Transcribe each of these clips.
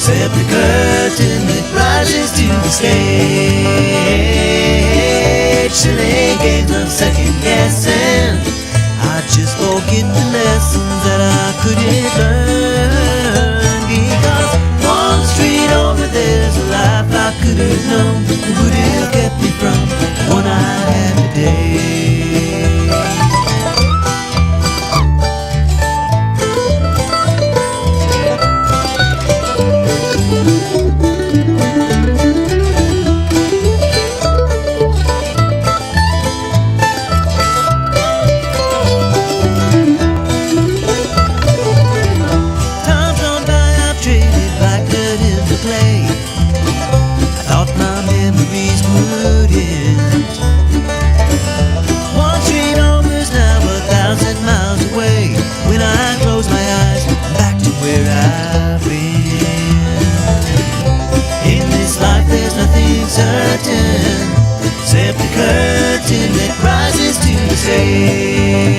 except the curtain that rises to the stage. Silly games of second guessing, I just forget the lessons that I couldn't learn. Because one street over there's a life I could have known that would have kept me from the one I had today. Except the curtain that rises to the stage.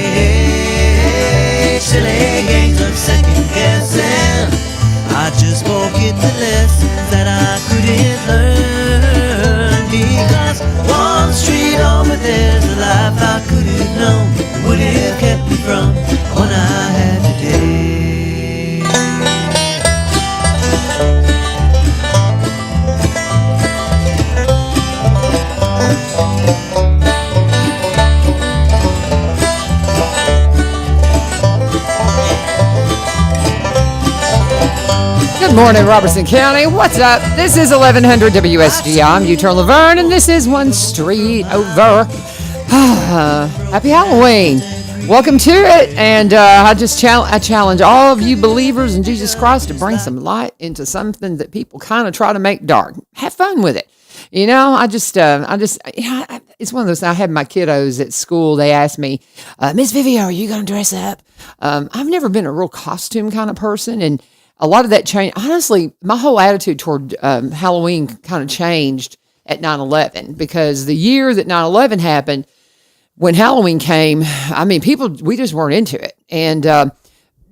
Silly games of second guessing, I just forget the lessons that I couldn't learn. Because one street over there's a life I could have known that would have kept me from what I had today. Good morning, Robertson County. What's up? This is 1100 WSG. I'm U-Turn LaVern, and this is One Street Over. Happy Halloween. Welcome to it. And I challenge all of you believers in Jesus Christ to bring some light into something that people kind of try to make dark. Have fun with it. You know, it's one of those, I had my kiddos at school. They asked me, Miss Vivio, are you going to dress up? I've never been a real costume kind of person, and a lot of that changed. Honestly, my whole attitude toward Halloween kind of changed at 9/11, because the year that 9/11 happened, when Halloween came, I mean, we just weren't into it. And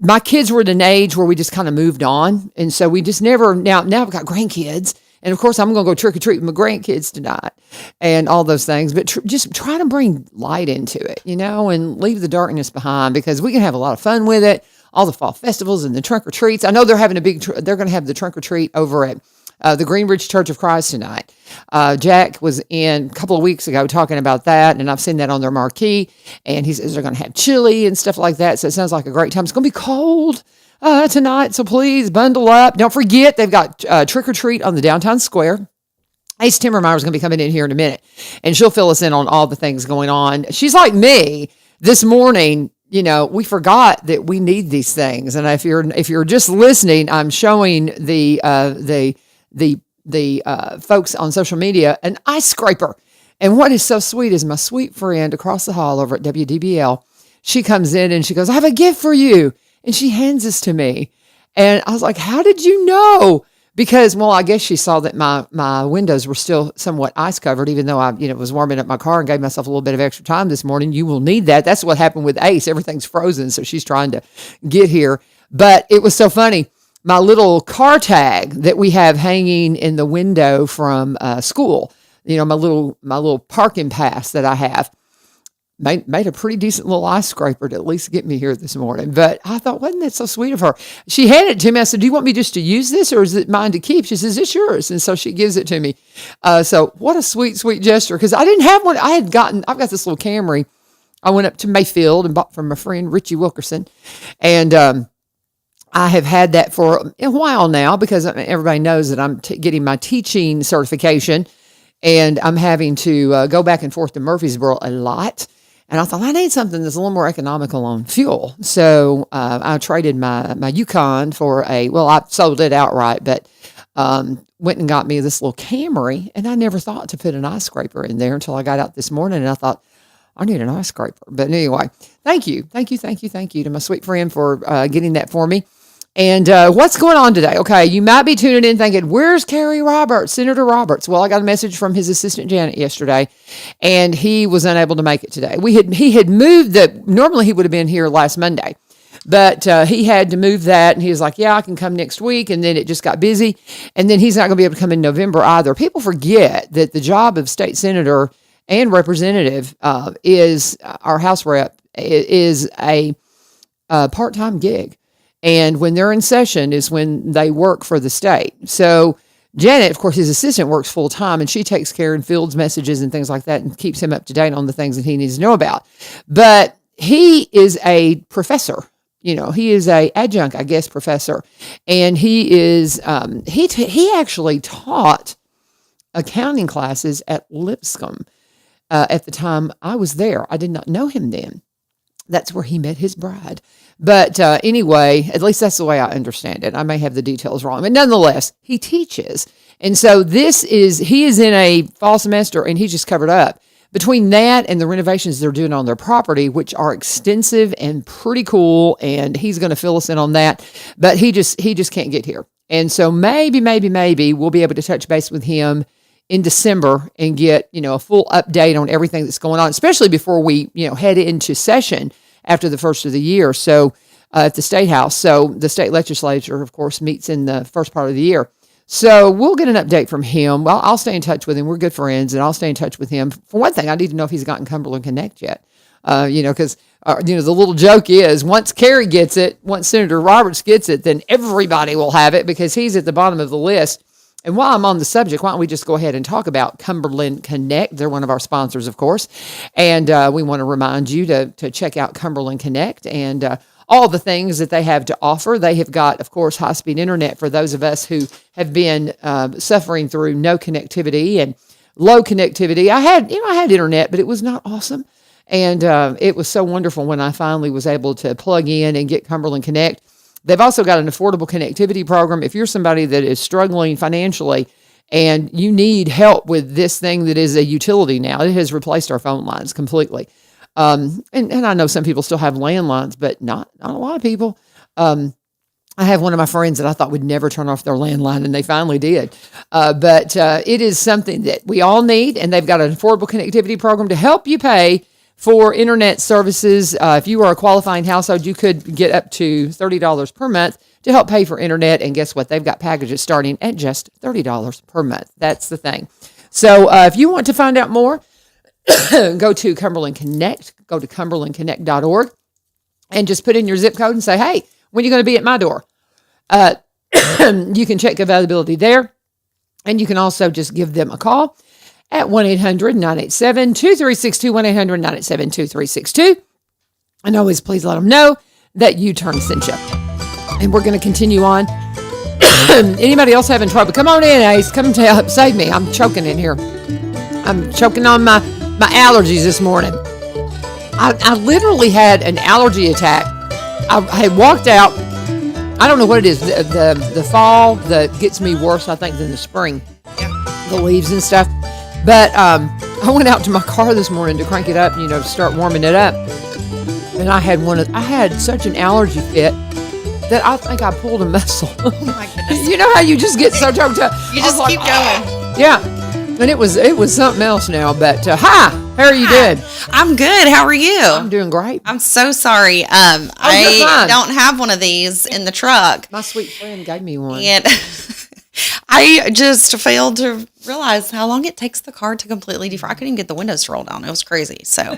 my kids were at an age where we just kind of moved on. And so we just never, now I've got grandkids. And of course, I'm going to go trick or treat with my grandkids tonight and all those things. But just try to bring light into it, you know, and leave the darkness behind, because we can have a lot of fun with it. All the fall festivals and the trunk or treats. I know they're having they're going to have the trunk or treat over at the Greenridge Church of Christ tonight. Jack was in a couple of weeks ago talking about that, and I've seen that on their marquee. And he says they're going to have chili and stuff like that. So it sounds like a great time. It's going to be cold tonight, so please bundle up. Don't forget, they've got trick or treat on the downtown square. Ace Timmermeier is going to be coming in here in a minute, and she'll fill us in on all the things going on. She's like me this morning. You know, we forgot that we need these things. And if you're just listening, I'm showing the folks on social media an ice scraper. And what is so sweet is my sweet friend across the hall over at WDBL. She comes in and she goes, "I have a gift for you." And she hands this to me. And I was like, "How did you know?" Because, well, I guess she saw that my windows were still somewhat ice covered, even though I, was warming up my car and gave myself a little bit of extra time this morning. You will need that. That's what happened with Ace. Everything's frozen, so she's trying to get here. But it was so funny. My little car tag that we have hanging in the window from school, my little parking pass that I have, made a pretty decent little ice scraper to at least get me here this morning. But I thought, wasn't that so sweet of her? She handed it to me. I said, "Do you want me just to use this, or is it mine to keep?" She says, "It's yours." And so she gives it to me. So what a sweet, sweet gesture. Because I didn't have one. I've got this little Camry. I went up to Mayfield and bought from my friend Richie Wilkerson. And I have had that for a while now, because everybody knows that I'm getting my teaching certification. And I'm having to go back and forth to Murfreesboro a lot. And I thought, I need something that's a little more economical on fuel. So I traded my Yukon for I sold it outright, but went and got me this little Camry. And I never thought to put an ice scraper in there until I got out this morning. And I thought, I need an ice scraper. But anyway, thank you to my sweet friend for getting that for me. And what's going on today? Okay, you might be tuning in thinking, where's Kerry Roberts, Senator Roberts? Well, I got a message from his assistant Janet yesterday, and he was unable to make it today. He had moved normally he would have been here last Monday, But he had to move that, and he was like, yeah, I can come next week. And then it just got busy. And then he's not going to be able to come in November either. People forget that the job of state senator and representative is our House rep is a part-time gig. And when they're in session is when they work for the state. So Janet, of course, his assistant, works full-time, and she takes care and fields messages and things like that and keeps him up to date on the things that he needs to know about. But he is a professor. He is a adjunct, I guess, professor. And he is, he actually taught accounting classes at Lipscomb at the time I was there. I did not know him then. That's where he met his bride. But anyway, at least that's the way I understand it. I may have the details wrong, but nonetheless, he teaches. And so he is in a fall semester, and he's just covered up. Between that and the renovations they're doing on their property, which are extensive and pretty cool, and he's going to fill us in on that, but he just can't get here. And so maybe we'll be able to touch base with him in December and get, a full update on everything that's going on, especially before we, head into session after the first of the year. So at the State House. So the state legislature, of course, meets in the first part of the year. So we'll get an update from him. Well, I'll stay in touch with him. We're good friends, and I'll stay in touch with him. For one thing, I need to know if he's gotten Cumberland Connect yet. Because, the little joke is once Kerry gets it, once Senator Roberts gets it, then everybody will have it because he's at the bottom of the list. And while I'm on the subject, why don't we just go ahead and talk about Cumberland Connect? They're one of our sponsors, of course. And we want to remind you to check out Cumberland Connect and all the things that they have to offer. They have got, of course, high-speed internet for those of us who have been suffering through no connectivity and low connectivity. I had internet, but it was not awesome. And it was so wonderful when I finally was able to plug in and get Cumberland Connect. They've also got an affordable connectivity program. If you're somebody that is struggling financially and you need help with this thing that is a utility now, it has replaced our phone lines completely. And I know some people still have landlines, but not a lot of people. I have one of my friends that I thought would never turn off their landline, and they finally did. But it is something that we all need, and they've got an affordable connectivity program to help you pay for internet services. If you are a qualifying household, you could get up to $30 per month to help pay for internet. And guess what? They've got packages starting at just $30 per month. That's the thing. So if you want to find out more, go to Cumberland Connect, go to cumberlandconnect.org, and just put in your zip code and say, hey, when are you going to be at my door? You can check availability there, and you can also just give them a call at 1-800-987-2362, 1-800-987-2362. And always please let them know that U-Turn sent you. And we're going to continue on. Anybody else having trouble? Come on in, Ace. Come to help save me. I'm choking in here. I'm choking on my allergies this morning. I literally had an allergy attack. I had walked out. I don't know what it is. The fall that gets me worse, I think, than the spring. The leaves and stuff. But I went out to my car this morning to crank it up, to start warming it up. And I had such an allergy fit that I think I pulled a muscle. Oh my goodness. You know how you just get so choked up? You just keep going. Yeah. And it was something else now. But hi, how are you doing? I'm good. How are you? I'm doing great. I'm so sorry. I don't have one of these in the truck. My sweet friend gave me one. And I just failed to realize how long it takes the car to completely defrost. I couldn't even get the windows to roll down. It was crazy. So,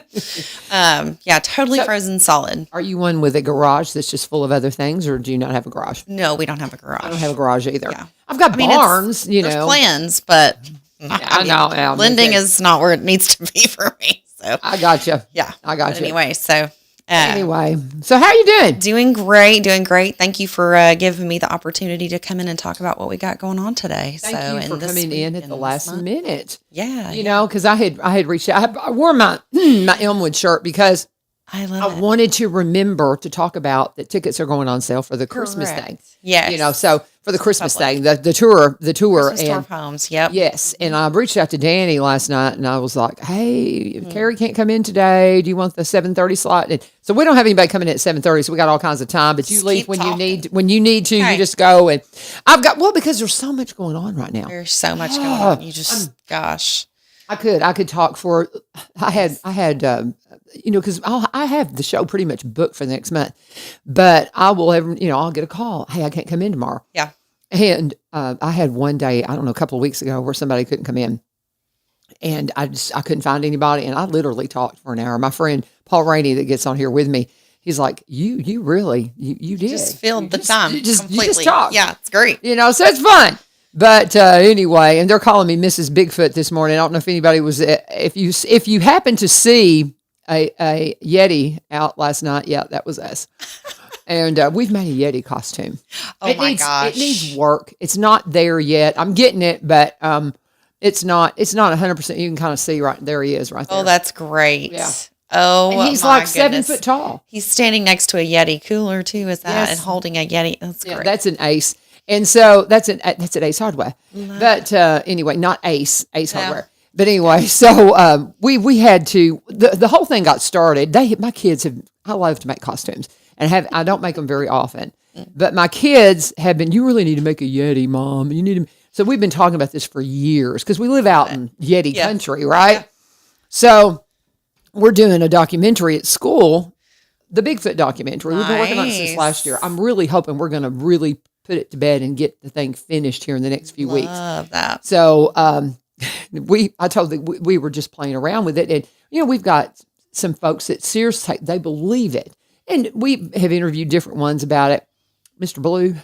totally frozen solid. Are you one with a garage that's just full of other things, or do you not have a garage? No, we don't have a garage. I don't have a garage either. Yeah. I've got barns, There's plans, but I know. Yeah, lending is not where it needs to be for me. So I got you. Yeah. I got you. Anyway, so how are you doing? Doing great. Thank you for giving me the opportunity to come in and talk about what we got going on today. Thank you for coming in at the last minute. Yeah. Because I had reached out. I wore my Elmwood shirt because I wanted to remember to talk about that tickets are going on sale for the Christmas thing. Yes. So for the Christmas thing, the tour, Christmas and tour of homes. Yep. Yes. And I reached out to Danny last night and I was like, hey, Carrie can't come in today. Do you want the 7:30 slot? And so we don't have anybody coming in at 7:30. So we got all kinds of time, but you leave when you need to, you just go. And because there's so much going on right now. There's so much going on. You just, gosh. I could talk for. I had, because I have the show pretty much booked for the next month, but I will ever, I'll get a call. Hey, I can't come in tomorrow. Yeah. And I had one day, I don't know, a couple of weeks ago, where somebody couldn't come in, and I couldn't find anybody, and I literally talked for an hour. My friend Paul Rainey that gets on here with me, he's like, you really did Just filled the time you completely. just talked. Yeah, it's great. So it's fun. But anyway, and they're calling me Mrs. Bigfoot this morning. I don't know if anybody was, if you happen to see a Yeti out last night, yeah, that was us. And we've made a Yeti costume. Oh my gosh. It needs work. It's not there yet. I'm getting it, but it's not 100%. You can kind of see right there he is right there. Oh, that's great. Yeah. Oh, and he's my like goodness. 7 foot tall. He's standing next to a Yeti cooler too. Is that Yes. and holding a Yeti? That's great. Yeah, that's an Ace. And so that's at Ace Hardware. But anyway, not Ace Hardware. But anyway, so we had to, the whole thing got started. My kids I love to make costumes, and I don't make them very often. But my kids have been, you really need to make a Yeti, Mom. You need to. So we've been talking about this for years because we live out in Yeti country, right? Yeah. So we're doing a documentary at school, the Bigfoot documentary. We've been working on it since last year. I'm really hoping we're going to really put it to bed and get the thing finished here in the next few weeks. Love that. So I told them we were just playing around with it. And, we've got some folks that seriously, they believe it. And we have interviewed different ones about it. Mr. Blue,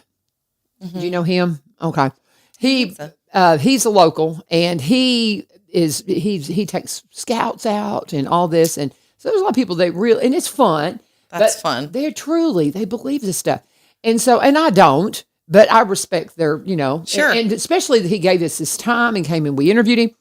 do you know him? Okay. He's a local, and he takes scouts out and all this. And so there's a lot of people and it's fun. That's fun. They believe this stuff. And so, and I don't, but I respect their, Sure. And especially that he gave us his time and came and we interviewed him,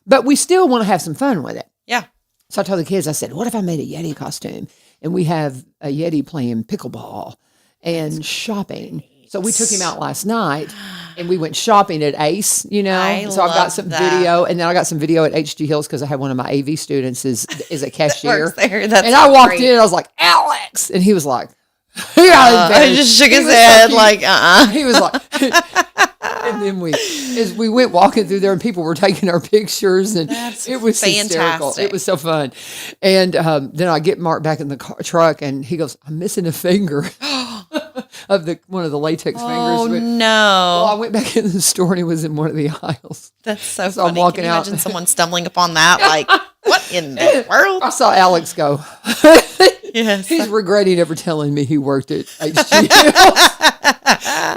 but we still want to have some fun with it. Yeah. So I told the kids, I said, what if I made a Yeti costume and we have a Yeti playing pickleball and shopping? So we took him out last night and we went shopping at Ace, so I've got some video, and then I got some video at HG Hills because I had one of my AV students is a cashier. Works there. That's and I walked great. in and I was like, Alex. And he was like, I just shook his head like, He was like, and then we went walking through there and people were taking our pictures, and it was hysterical. It was so fun. And then I get Mark back in the truck and he goes, I'm missing a finger of one of the latex fingers. Oh, no. Well, I went back in the store and it was in one of the aisles. That's so So funny. I'm walking Can you out. imagine someone stumbling upon that? Like, what in the world? I saw Alex go. Yes. He's regretting ever telling me he worked at HG.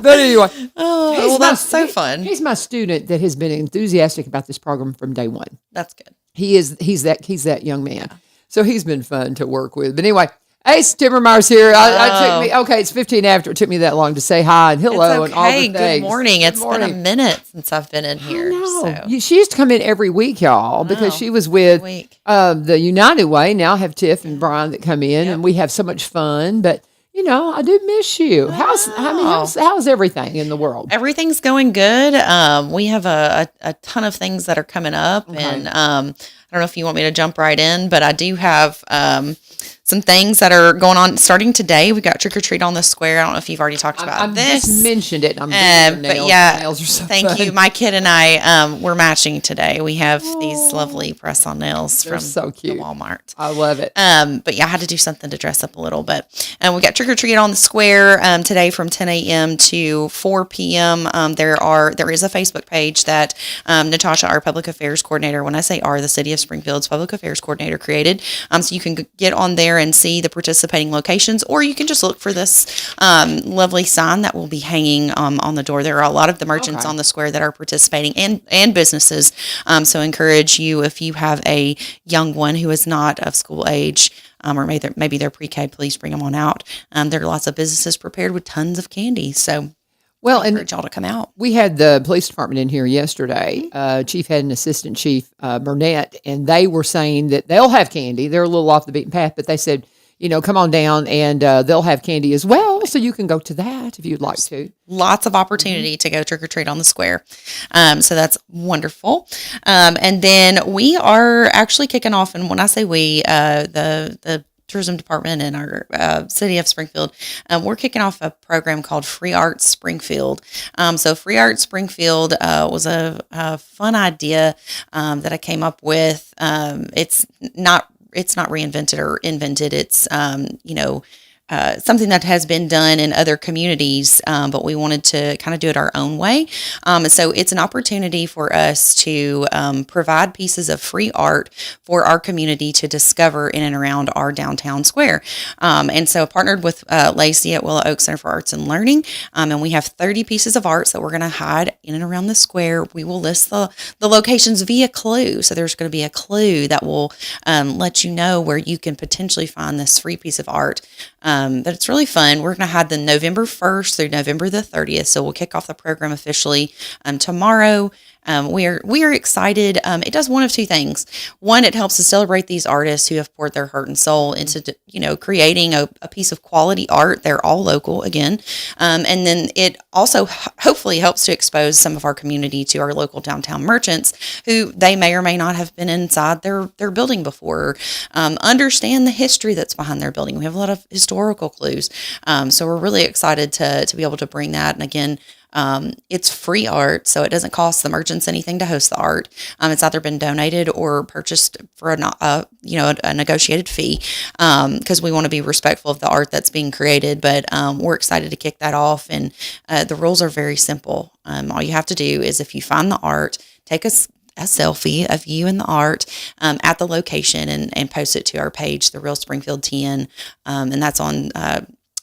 But anyway. Oh, well, that's so fun. He's my student that has been enthusiastic about this program from day one. That's good. He's that young man. Yeah. So he's been fun to work with. But anyway, Ace Timmermeier's here. It's 15 after. It took me that long to say hi and hello and all the things. Good morning. It's been a minute since I've been in here. So. She used to come in every week, y'all, because she was with the United Way. Now I have Tiff and Brian that come in, and we have so much fun. But I do miss you. How's everything in the world? Everything's going good. We have a ton of things that are coming up, and I don't know if you want me to jump right in, but I do have some things that are going on starting today. We got Trick or Treat on the Square. I don't know if you've already talked about this. I just mentioned it. But nails are so thank you. My kid and I, we're matching today. We have these lovely press-on nails from so cute. the Walmart. I love it. But yeah, I had to do something to dress up a little bit. We got Trick or Treat on the Square today from 10 a.m. to 4 p.m. There is a Facebook page that Natasha, our public affairs coordinator, when I say the City of Springfield's public affairs coordinator, created. So you can get on there and see the participating locations, or you can just look for this lovely sign that will be hanging on the door. There are a lot of the merchants on the square that are participating and businesses. So encourage you, if you have a young one who is not of school age, or maybe they're pre-K, please bring them on out. There are lots of businesses prepared with tons of candy. So I encourage y'all to come out. We had the police department in here yesterday. Chief had an assistant chief, Burnett, and they were saying that they'll have candy. They're a little off the beaten path, but they said, come on down and they'll have candy as well. So you can go to that if you'd like to. Lots of opportunity to go trick or treat on the square. So that's wonderful. And then we are actually kicking off. And when I say we, the tourism department in our city of Springfield, we're kicking off a program called Free Art Springfield. So Free Art Springfield was a fun idea that I came up with. It's not reinvented or invented. It's something that has been done in other communities, but we wanted to kind of do it our own way. So it's an opportunity for us to provide pieces of free art for our community to discover in and around our downtown square. And so I partnered with Lacey at Willow Oak Center for Arts and Learning, and we have 30 pieces of arts that we're going to hide in and around the square. We will list the locations via clue. So there's going to be a clue that will let you know where you can potentially find this free piece of art. But it's really fun. We're going to have the November 1st through November the 30th. So we'll kick off the program officially tomorrow. We are excited. It does one of two things. One, it helps to celebrate these artists who have poured their heart and soul into, creating a piece of quality art. They're all local again. And then it also hopefully helps to expose some of our community to our local downtown merchants who they may or may not have been inside their building before, understand the history that's behind their building. We have a lot of historical clues. So we're really excited to be able to bring that. And again, it's free art, so it doesn't cost the merchants anything to host the art. It's either been donated or purchased for a negotiated fee, because we want to be respectful of the art that's being created. But we're excited to kick that off, and the rules are very simple. All you have to do is, if you find the art, take a selfie of you and the art at the location and post it to our page, The Real Springfield 10, and that's on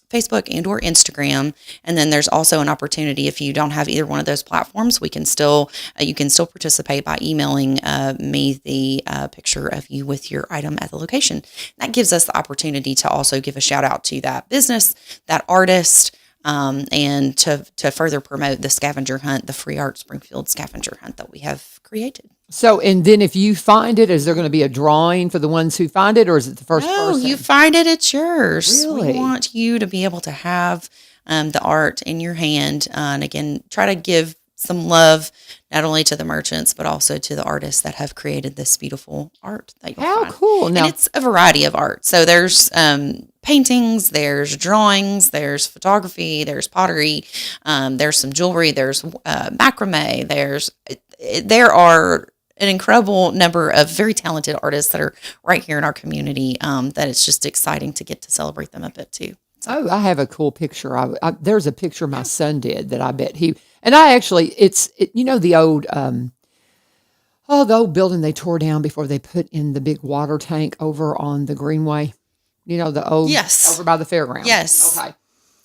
Facebook and or Instagram. And then there's also an opportunity, if you don't have either one of those platforms, you can still participate by emailing me the picture of you with your item at the location. That gives us the opportunity to also give a shout out to that business, that artist, and to further promote the scavenger hunt, the Free Art Springfield scavenger hunt that we have created. So, and then if you find it, is there going to be a drawing for the ones who find it, or is it the first person? No, you find it, it's yours. Really? We want you to be able to have the art in your hand. And again, try to give some love, not only to the merchants, but also to the artists that have created this beautiful art that you'll find. How cool. Now, and it's a variety of art. So there's paintings, there's drawings, there's photography, there's pottery, there's some jewelry, there's macrame, there are an incredible number of very talented artists that are right here in our community, that it's just exciting to get to celebrate them a bit too. Oh, I have a cool picture. There's a picture my son did that I bet it's the old building they tore down before they put in the big water tank over on the Greenway. The old, yes, over by the fairgrounds. Yes. Okay.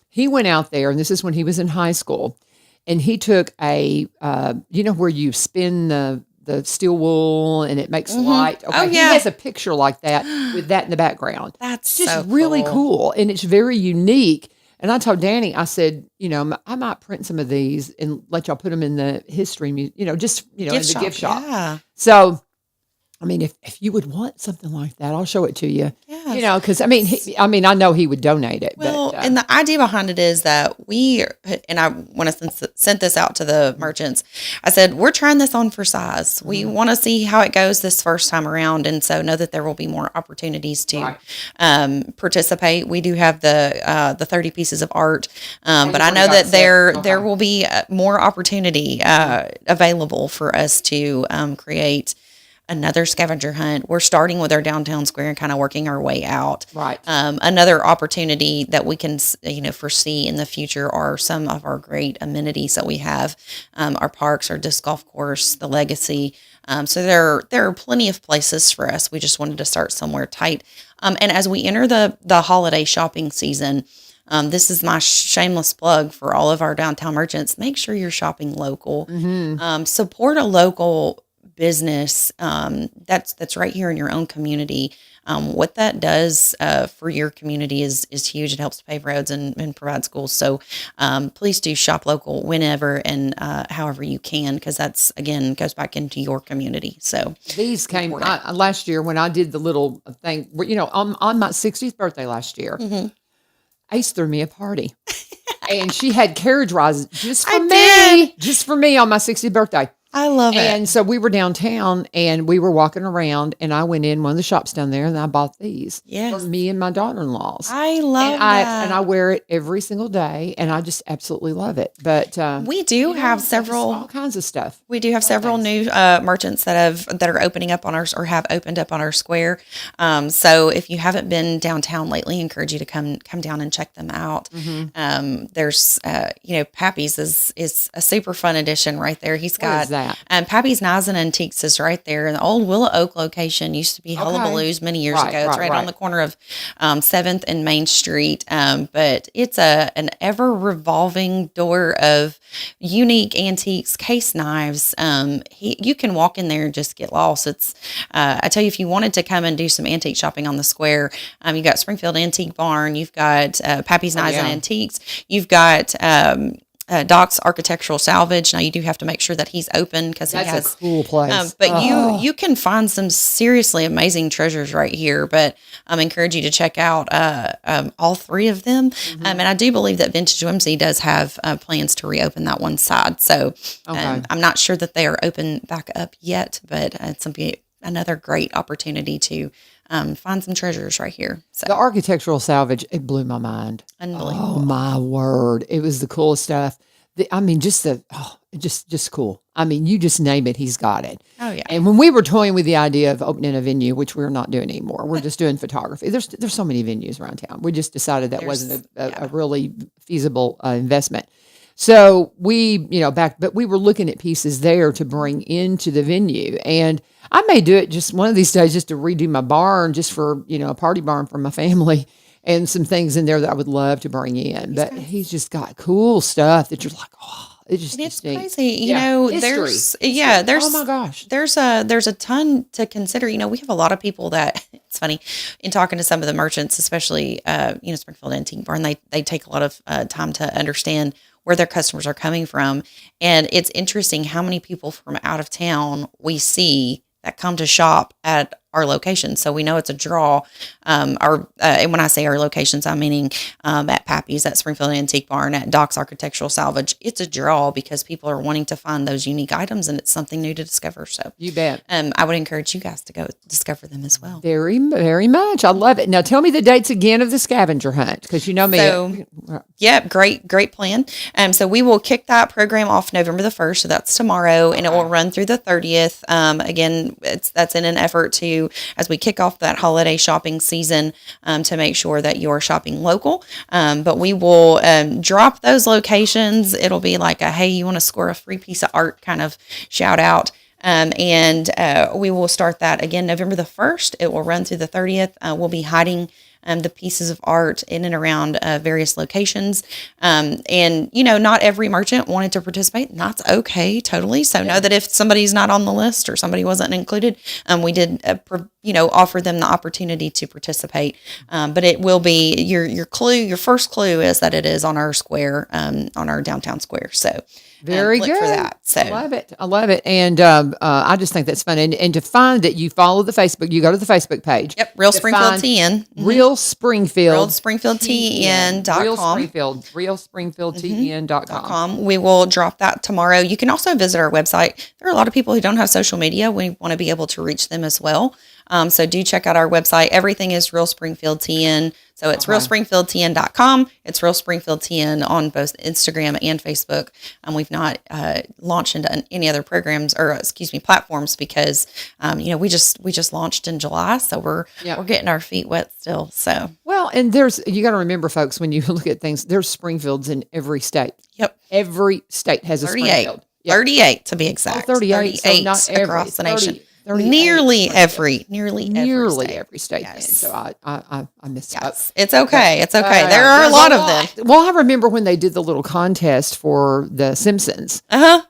He went out there, and this is when he was in high school, and he took a, where you spin the steel wool and it makes light. Okay. Oh, yeah. He has a picture like that with that in the background. That's just so really cool. And it's very unique. And I told Danny, I said, I might print some of these and let y'all put them in the history, in the gift shop. Yeah. So, I mean, if you would want something like that, I'll show it to you. Yes. Because I know he would donate it. Well, but, and the idea behind it is that I want to send this out to the merchants. I said, we're trying this on for size. We want to see how it goes this first time around. And so know that there will be more opportunities to participate. We do have the 30 pieces of art, but I know that there will be more opportunity available for us to create another scavenger hunt. We're starting with our downtown square and kind of working our way out. Right. Another opportunity that we can, foresee in the future are some of our great amenities that we have. Our parks, our disc golf course, the Legacy. So there are plenty of places for us. We just wanted to start somewhere tight. And as we enter the holiday shopping season, this is my shameless plug for all of our downtown merchants. Make sure you're shopping local. Mm-hmm. Support a local business that's right here in your own community. What that does for your community is huge. It helps pave roads and provide schools. So please do shop local whenever and however you can, because that's, again, goes back into your community. So these came last year when I did the little thing, on my 60th birthday last year. Mm-hmm. Ace threw me a party. And she had carriage rides just for me on my 60th birthday. I love it. And so we were downtown and we were walking around and I went in one of the shops down there and I bought these Yes. for me and my daughter-in-laws. I love that. And I wear it every single day and I just absolutely love it. But we do have just several all kinds of stuff. We do have several new merchants that are opening up on our or have opened up on our square. So if you haven't been downtown lately, I encourage you to come down and check them out. There's Pappy's is a super fun addition right there. He's got What is that? Pappy's Knives and Antiques is right there. And the old Willow Oak location used to be Hullabaloo's many years ago. It's right on the corner of 7th and Main Street. But it's an ever revolving door of unique antiques, case knives. You can walk in there and just get lost. It's I tell you, if you wanted to come and do some antique shopping on the square, you've got Springfield Antique Barn, you've got Pappy's Knives and Antiques, you've got Doc's Architectural Salvage. Now you do have to make sure that he's open because he has a cool place. But you can find some seriously amazing treasures right here. But I encourage you to check out all three of them. And I do believe that Vintage Whimsy does have plans to reopen that one side. So I'm not sure that they are open back up yet, but it's another great opportunity to find some treasures right here. So the Architectural Salvage, it blew my mind. Unbelievable. Oh my word. It was the coolest stuff. Just cool. I mean, you just name it, he's got it. Oh yeah. And when we were toying with the idea of opening a venue, which we're not doing anymore, we're just doing photography. There's so many venues around town. We just decided that wasn't a really feasible investment. So we, but we were looking at pieces there to bring into the venue. And I may do it just one of these days just to redo my barn, just for, a party barn for my family and some things in there that I would love to bring in. But he's just got cool stuff that you're like, it's crazy. There's there's oh my gosh. There's a ton to consider. We have a lot of people that it's funny in talking to some of the merchants, especially Springfield Antique Barn, they take a lot of time to understand where their customers are coming from. And it's interesting how many people from out of town we see that come to shop at our location. So we know it's a draw. And when I say our locations, I'm meaning at Pappy's, at Springfield Antique Barn, at Doc's Architectural Salvage. It's a draw because people are wanting to find those unique items and it's something new to discover. So you bet. I would encourage you guys to go discover them as well. Very, very much. I love it. Now tell me the dates again of the scavenger hunt, because you know me. So, great plan. So we will kick that program off November the 1st. So that's tomorrow, and it will run through the 30th. Again, that's in an effort to, as we kick off that holiday shopping season, to make sure that you're shopping local. But we will drop those locations. It'll be like hey, you want to score a free piece of art kind of shout out. And we will start that again November the 1st. It will run through the 30th. We'll be hiding the pieces of art in and around various locations. And, not every merchant wanted to participate. And that's okay, totally. So know that if somebody's not on the list or somebody wasn't included, we did, offer them the opportunity to participate. But it will be your clue. Your first clue is that it is on our square, on our downtown square. So very good for that. So I love it. And I just think that's fun. And to find it, you follow the Facebook, you go to the Facebook page. Yep. Real Springfield TN. Real Springfield. RealSpringfieldTN.com. RealSpringfieldTN.com. We will drop that tomorrow. You can also visit our website. There are a lot of people who don't have social media. We want to be able to reach them as well. So do check out our website. Everything is Real Springfield TN. So it's RealSpringfieldTN.com. It's Real Springfield TN on both Instagram and Facebook. We've not launched into any other programs platforms because we just launched in July, so we're getting our feet wet still. So and you got to remember, folks, when you look at things, there's Springfields in every state. Yep, every state has a Springfield. 38 to be exact. 38, so not across the nation. 38, nearly every state. Yes. So I missed up. It's okay. It's okay. There are a lot of them. Well, I remember when they did the little contest for the Simpsons.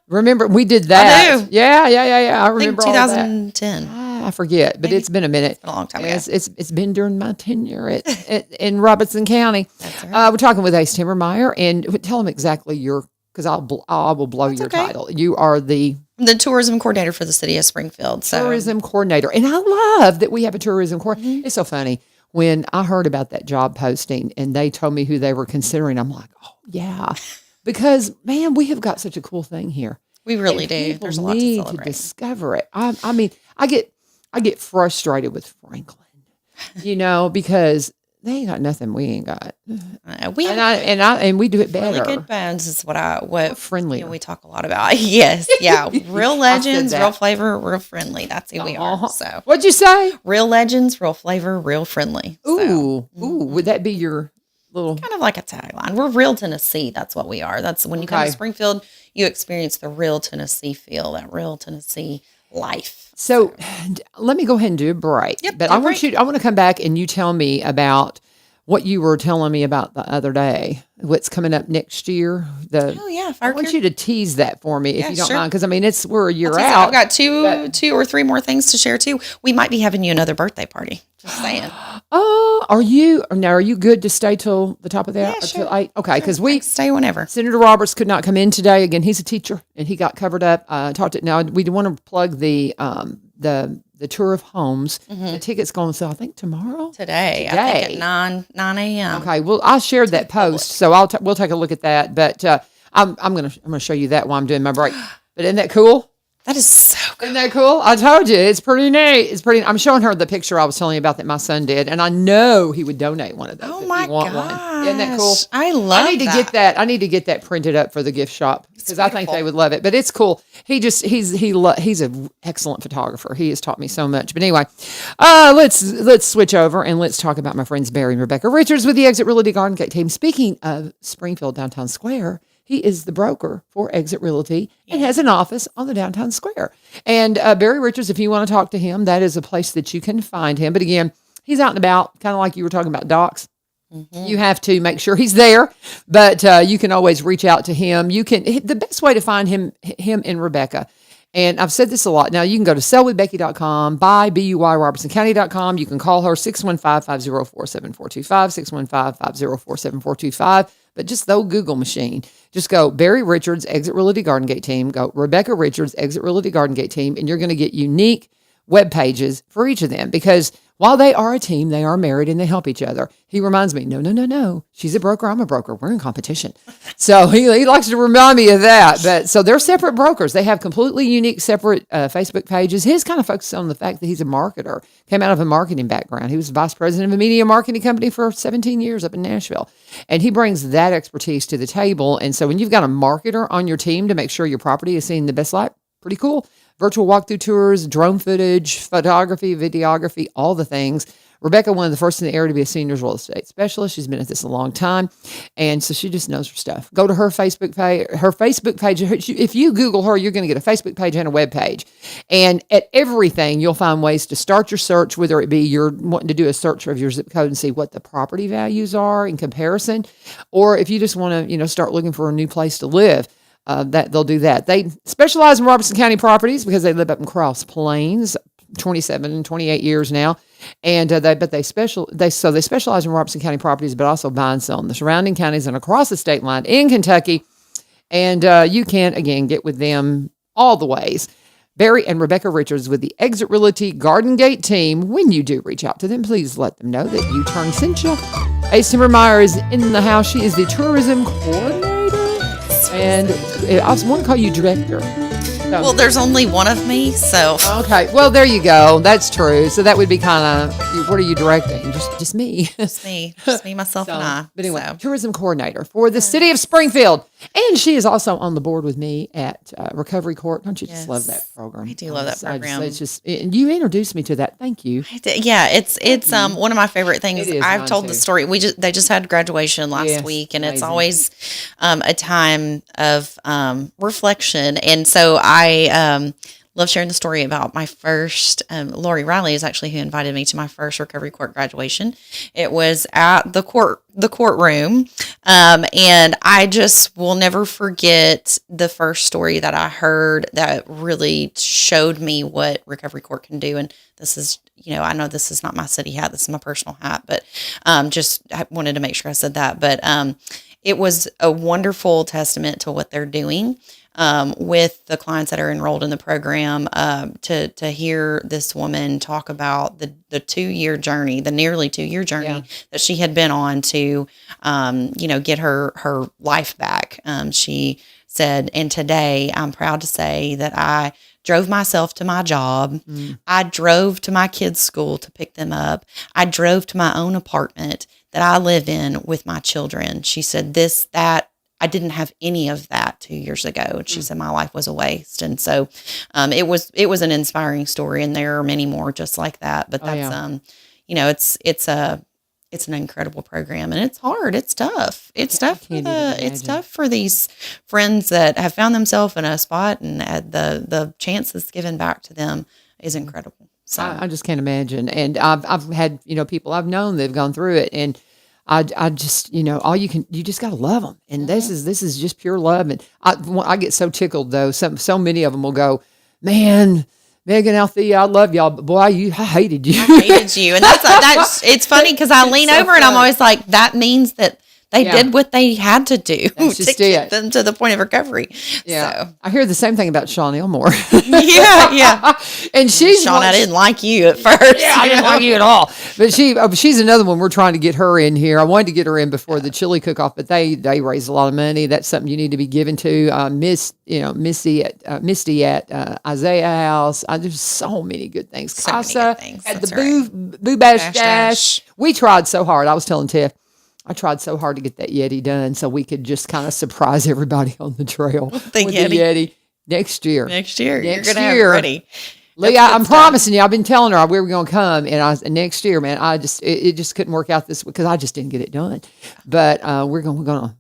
Remember we did I that? do. Yeah. I remember 2010. I forget, but it's been a minute. It's been a long time ago. It's been during my tenure in Robertson County. That's right. We're talking with Ace Timmermeier, and tell him exactly because I will blow your title. You are the tourism coordinator for the city of Springfield. So. Tourism coordinator. And I love that we have a tourism coordinator. It's so funny. When I heard about that job posting and they told me who they were considering, I'm like, oh, yeah. Because, man, we have got such a cool thing here. We really And do. People There's a lot to need celebrate. discover it. I mean, I get frustrated with Franklin, because they ain't got nothing we ain't got, We have and we do it better. really good bones is what We're friendlier. we talk a lot about. Yes, yeah, real legends, that. real flavor, real friendly. That's who we are. So What'd you say? real legends, real flavor, real friendly. So, Ooh, would that be your little? kind of like a tagline. We're real Tennessee. That's what we are. That's when you come Okay. to Springfield, you experience the real Tennessee feel, that real Tennessee life. So let me go ahead and do a break. Yep, But do a I want break. I want to come back and you tell me about what you were telling me about the other day. What's coming up next year? Oh yeah, I fire want cure. you to tease that for me if Yeah, you don't sure. mind, because I mean we're a year I've out. got two or three more things to share too. We might be having you another birthday party. Just saying. Oh, are you good to stay till the top of the hour? Yeah, sure. Till 8? Okay, because we Stay whenever. Senator Roberts could not come in today. Again, he's a teacher and he got covered up. Now we want to plug the tour of homes. The tickets going on sale, I think tomorrow. Today. I think at 9 a.m. Okay, well, I shared that post, so we'll take a look at that. But I'm gonna show you that while I'm doing my break. But isn't that cool? That is so good. Isn't that cool? I told you, it's pretty neat. It's pretty. I'm showing her the picture I was telling you about that my son did, and I know he would donate one of those. Oh if my you want gosh. one. Isn't that cool? I love I need to get that. I need to get that printed up for the gift shop because I think they would love it. But it's cool. He's an excellent photographer. He has taught me so much. But anyway, let's switch over and let's talk about my friends Barry and Rebecca Richards with the Exit Realty Garden Gate team. Speaking of Springfield Downtown Square, he is the broker for Exit Realty and has an office on the downtown square. And Barry Richards, if you want to talk to him, that is a place that you can find him. But again, he's out and about, kind of like you were talking about Docs. You have to make sure he's there, but you can always reach out to him. The best way to find him and Rebecca. And I've said this a lot. Now you can go to sellwithbecky.com, BUY, You can call her 615-504-7425, 615-504-7425. But just the old Google machine. Just go Barry Richards, Exit Realty Garden Gate team. Go Rebecca Richards, Exit Realty Garden Gate team. And you're going to get unique web pages for each of them because while they are a team, they are married and they help each other. He reminds me, no. She's a broker. I'm a broker. We're in competition. So he likes to remind me of that. But so they're separate brokers. They have completely unique, separate Facebook pages. His kind of focuses on the fact that he's a marketer, came out of a marketing background. He was vice president of a media marketing company for 17 years up in Nashville. And he brings that expertise to the table. And so when you've got a marketer on your team to make sure your property is seen the best light, pretty cool. Virtual walkthrough tours, drone footage, photography, videography, all the things. Rebecca, one of the first in the area to be a seniors real estate specialist. She's been at this a long time. And so she just knows her stuff. Go to her Facebook page. If you Google her, you're going to get a Facebook page and a web page. And at everything, you'll find ways to start your search, whether it be you're wanting to do a search of your zip code and see what the property values are in comparison, or if you just want to, start looking for a new place to live. That they'll do that. They specialize in Robertson County properties because they live up in Cross Plains, 27 and 28 years now, and they specialize in Robertson County properties, but also buy and sell in the surrounding counties and across the state line in Kentucky. And you can again get with them all the ways. Barry and Rebecca Richards with the Exit Realty Garden Gate team. When you do reach out to them, please let them know that U-Turn sent you. Ace Timmermeier is in the house. She is the tourism coordinator. And I want to call you director. So. Well, there's only one of me, so. Okay. Well, there you go. That's true. So that would be kind of, what are you directing? Just me. Just me, myself, and I. But anyway, so. tourism coordinator for the city of Springfield. And she is also on the board with me at Recovery Court. Don't you just love that program? I do love that program. It's just, and you introduced me to that. Thank you. Yeah, it's one of my favorite things. I've told the too. story. They just had graduation last week, and it's always a time of reflection. And so I love sharing the story about my first. Lori Riley is actually who invited me to my first Recovery Court graduation. It was at the courtroom, and I just will never forget the first story that I heard that really showed me what Recovery Court can do. And this is, I know this is not my city hat, this is my personal hat, but just I wanted to make sure I said that. But it was a wonderful testament to what they're doing. With the clients that are enrolled in the program, to hear this woman talk about the 2-year journey, the nearly 2-year journey that she had been on to, get her life back. She said, and today I'm proud to say that I drove myself to my job. I drove to my kids' school to pick them up. I drove to my own apartment that I live in with my children. She said that, I didn't have any of that 2 years ago. And she said my life was a waste. And so it was an inspiring story, and there are many more just like that. But that's it's an incredible program, and it's hard. It's tough. It's tough for these friends that have found themselves in a spot, and the chance that's given back to them is incredible. So I just can't imagine. And I've had, people I've known that have gone through it, and I just, you just got to love them. And this is just pure love. And I get so tickled though. So many of them will go, man, Megan, Althea, I love y'all, but boy, I hated you. I hated you. And that's it's funny because I lean over and I'm always like, that means that they did what they had to do to get them to the point of recovery. Yeah. So. I hear the same thing about Sean Elmore. Yeah. And Sean, I didn't like you at first. Yeah, I didn't like you at all. But she's another one. We're trying to get her in here. I wanted to get her in before the chili cook-off, but they raise a lot of money. That's something you need to be given to. Misty at Isaiah House. There's so many good things. So Casa many good things. at That's the Boo Bash Dash. We tried so hard. I was telling Tiff, I tried so hard to get that Yeti done so we could just kind of surprise everybody on the trail with the Yeti next year. Next year. You're going to have it ready. Leah, I'm promising you, I've been telling her we were going to come, and next year, man, it just couldn't work out this week because I just didn't get it done. But we're going to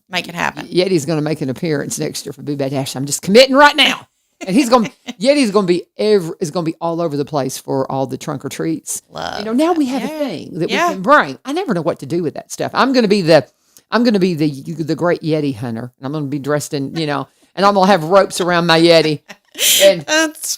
make it happen. Yeti's going to make an appearance next year for Boo Bad Dash. I'm just committing right now. And Yeti's going to be all over the place for all the trunk or treats. Now we have a thing that we can bring. I never know what to do with that stuff. I'm going to be the great Yeti hunter, and I'm going to be dressed in, and I'm going to have ropes around my Yeti. And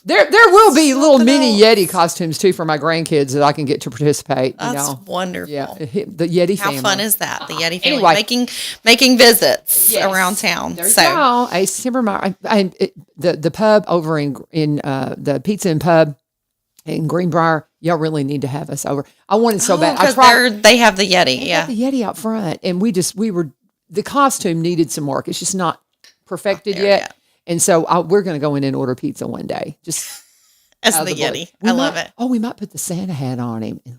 there will be little mini Yeti costumes too for my grandkids that I can get to participate. That's wonderful. Yeah, the Yeti family. How fun is that? The Yeti family making visits around town. There you go. Ace Timmermeier, the pub over in the Pizza and Pub in Greenbrier. Y'all really need to have us over. I wanted so bad. Because they have the Yeti. They have the Yeti out front, and the costume needed some work. It's just not perfected yet. And so we're going to go in and order pizza one day. Just as the Yeti. I love it. Oh, we might put the Santa hat on him. And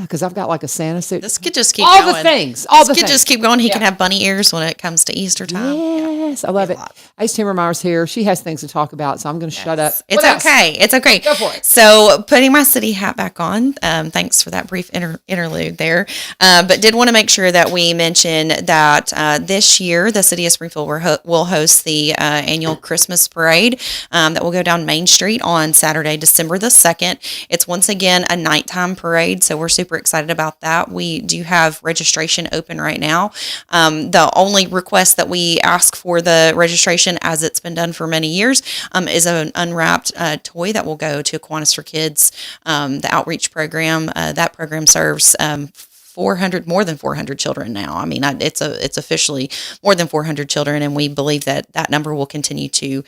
because I've got like a Santa suit. This could just keep going. All the things. Just keep going. He can have bunny ears when it comes to Easter time. Yes, I love it. Ace Timmermeier's here. She has things to talk about, so I'm going to shut up. It's okay. It's okay. Go for it. So putting my city hat back on, thanks for that brief interlude there, but did want to make sure that we mention that this year the city of Springfield will host the annual Christmas parade that will go down Main Street on Saturday, December the 2nd. It's once again a nighttime parade, so we're super excited about that. We do have registration open right now. The only request that we ask for the registration, as it's been done for many years, is an unwrapped toy that will go to Kiwanis for Kids, the outreach program. That program serves more than 400 children now. I mean, it's officially more than 400 children, and we believe that number will continue to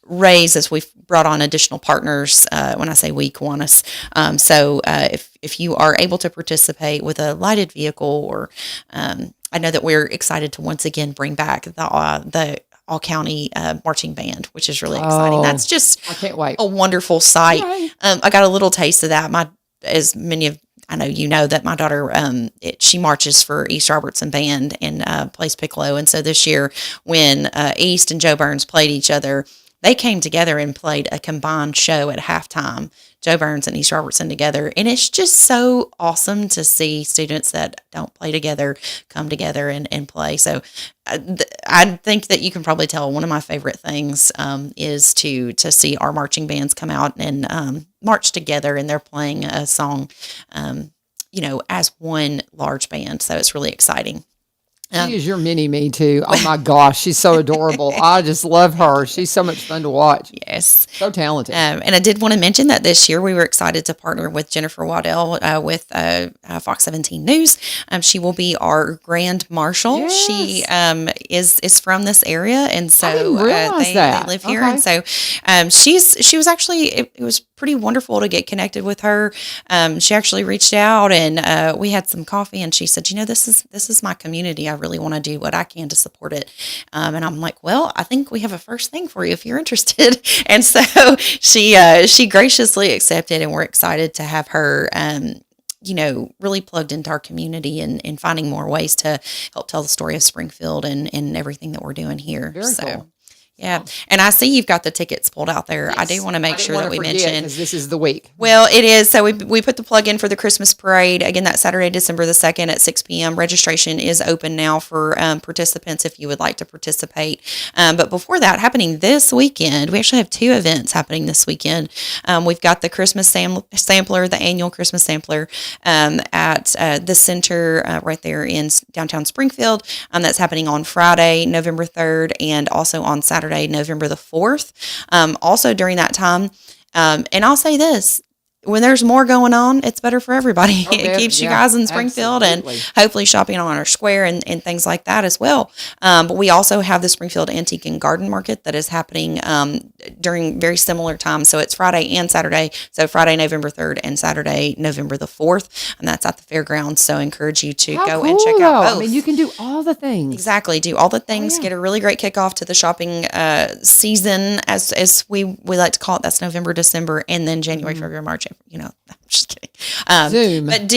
raise as we've brought on additional partners. When I say we, Kiwanis. So if you are able to participate with a lighted vehicle, or I know that we're excited to once again bring back the all county marching band, which is really exciting. That's just I can't wait. A wonderful sight. I got a little taste of that. As many of I know you know that my daughter, she marches for East Robertson Band and plays piccolo. And so this year, when East and Joe Burns played each other, they came together and played a combined show at halftime, Joe Burns and East Robertson together. And it's just so awesome to see students that don't play together come together and play. So I think that you can probably tell one of my favorite things is to see our marching bands come out and march together, and they're playing a song, as one large band. So it's really exciting. She is your mini me too. Oh my gosh, she's so adorable. I just love her. She's so much fun to watch. Yes. So talented. And I did want to mention that this year we were excited to partner with Jennifer Waddell with Fox 17 News. She will be our Grand Marshal. Yes. She is from this area, and so I didn't realize they that. live here. Okay. And so she was actually, it was pretty wonderful to get connected with her. She actually reached out, and we had some coffee, and she said, this is my community. I really want to do what I can to support it. And I'm like, well, I think we have a first thing for you if you're interested. And so she graciously accepted, and we're excited to have her, really plugged into our community and finding more ways to help tell the story of Springfield and everything that we're doing here. Very cool. Yeah. And I see you've got the tickets pulled out there. Yes. I do want to make sure that we mention, because this is the week. Well, it is. So we put the plug in for the Christmas parade. Again, that Saturday, December the 2nd at 6 p.m. Registration is open now for participants if you would like to participate. But before that, happening this weekend, we actually have 2 events happening this weekend. We've got the Christmas sampler, the annual Christmas sampler at the center right there in downtown Springfield. That's happening on Friday, November 3rd, and also on Saturday, November the 4th. Also during that time, and I'll say this, when there's more going on, it's better for everybody. It keeps you guys in Springfield, absolutely. And hopefully shopping on our square and things like that as well. But we also have the Springfield Antique and Garden Market that is happening during very similar times. So it's Friday and Saturday. So Friday, November 3rd and Saturday, November the 4th. And that's at the fairgrounds. So I encourage you to go and check out both. I mean, you can do all the things. Exactly. Do all the things. Get a really great kickoff to the shopping season, as we like to call it. That's November, December, and then January, February, March. I'm just kidding. Zoom. But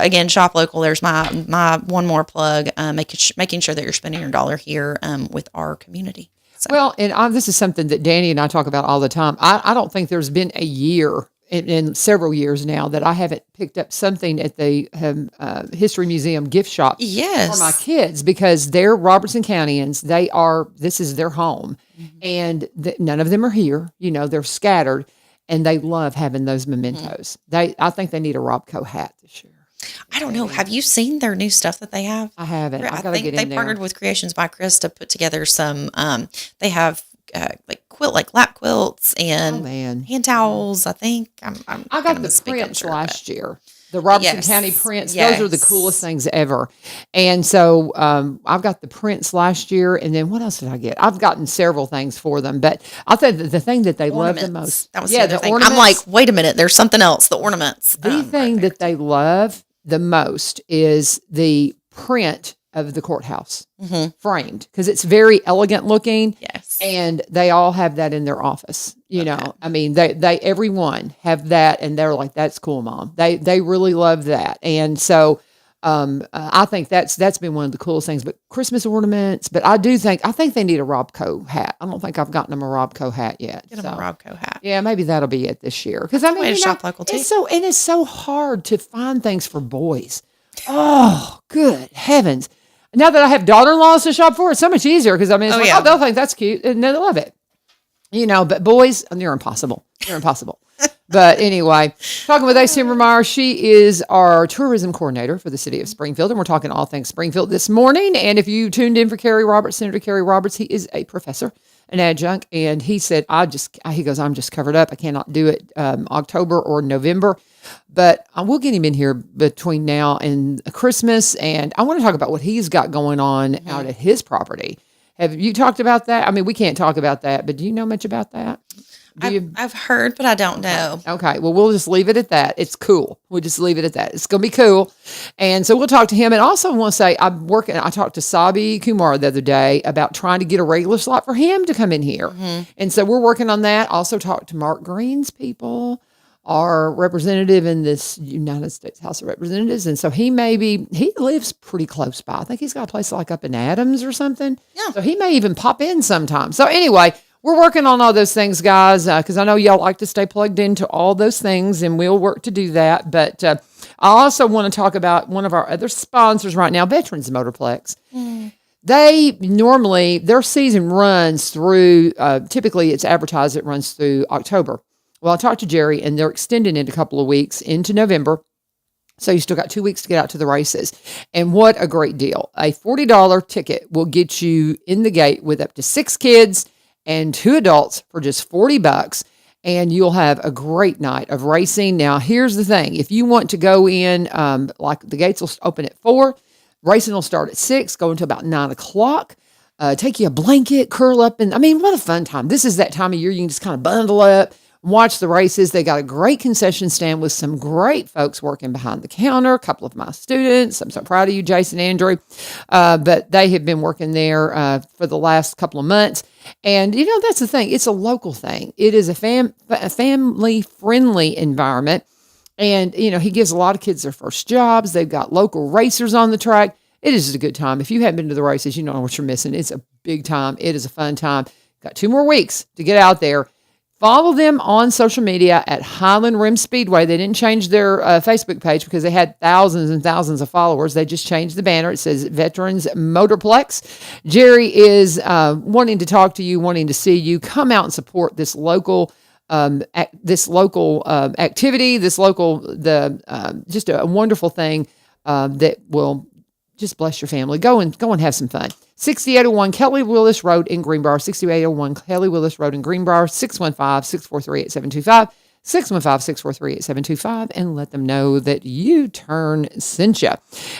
again, shop local. There's my one more plug, making sure that you're spending your dollar here with our community. So. Well, and this is something that Danny and I talk about all the time. I don't think there's been a year in several years now that I haven't picked up something at the History Museum gift shop for my kids, because they're Robertson Countyans. This is their home, and none of them are here. They're scattered. And they love having those mementos. I think they need a Robco hat this year. I don't know. Have you seen their new stuff that they have? I haven't. I think they partnered with Creations by Chris to put together some. They have lap quilts and hand towels. I think I got the prints last year. The Robertson County prints. Those are the coolest things ever. And so I've got the prints last year. And then what else did I get? I've gotten several things for them. But I'll tell you the thing that they love the most. That was the other thing. I'm like, wait a minute. There's something else. The ornaments. The thing that they love the most is the print of the courthouse framed, because it's very elegant looking. Yes. And they all have that in their office. I mean, they everyone have that, and they're like, that's cool, Mom. They really love that. And so I think that's been one of the coolest things. But Christmas ornaments, but I think they need a Robco hat. I don't think I've gotten them a Robco hat yet. Get them a Robco hat. Yeah, maybe that'll be it this year. Because I mean, shop local too. It's so hard to find things for boys. Oh, good heavens. Now that I have daughter-in-laws to shop for, it's so much easier, because they'll think that's cute and they'll love it. But boys, they're impossible. They're impossible. But anyway, talking with Ace Timmermeier, she is our tourism coordinator for the city of Springfield, and we're talking all things Springfield this morning. And if you tuned in for Senator Kerry Roberts, he is a professor, an adjunct, and he said, I'm just covered up. I cannot do it October or November. But we'll get him in here between now and Christmas, and I want to talk about what he's got going on out at his property. Have you talked about that? I mean, we can't talk about that, but do you know much about that? I've heard, but I don't know. Okay, well, we'll just leave it at that. It's cool. We'll just leave it at that. It's going to be cool. And so we'll talk to him. And also I want to say, I talked to Sabi Kumar the other day about trying to get a regular slot for him to come in here. And so we're working on that. Also talked to Mark Green's people, our representative in this United States House of Representatives. And so he lives pretty close by. I think he's got a place like up in Adams or something. Yeah. So he may even pop in sometime. So anyway, we're working on all those things, guys, because I know y'all like to stay plugged into all those things, and we'll work to do that. But I also want to talk about one of our other sponsors right now, Veterans Motorplex. They normally, their season runs through, typically it's advertised, it runs through October. Well, I talked to Jerry, and they're extending it a couple of weeks into November. So you still got 2 weeks to get out to the races. And what a great deal. A $40 ticket will get you in the gate with up to 6 kids and 2 adults for just $40. And you'll have a great night of racing. Now, here's the thing. If you want to go in, like the gates will open at 4, racing will start at 6, go until about 9 o'clock. Take you a blanket, curl up. And I mean, what a fun time. This is that time of year you can just kind of bundle up, watch the races. They got a great concession stand with some great folks working behind the counter, a couple of my students. I'm so proud of you, Jason, Andrew. But they have been working there for the last couple of months. And, that's the thing. It's a local thing. It is a family-friendly environment. And, he gives a lot of kids their first jobs. They've got local racers on the track. It is just a good time. If you haven't been to the races, you don't know what you're missing. It's a big time. It is a fun time. Got 2 more weeks to get out there. Follow them on social media at Highland Rim Speedway. They didn't change their Facebook page because they had thousands and thousands of followers. They just changed the banner. It says Veterans Motorplex. Jerry is wanting to talk to you, wanting to see you. Come out and support this local activity, just a wonderful thing that will just bless your family. Go and have some fun. 6801 Kelly Willis Road in Greenbrier, 6801 Kelly Willis Road in Greenbrier, 615-643-8725, 615-643-8725, and let them know that U-Turn sent you.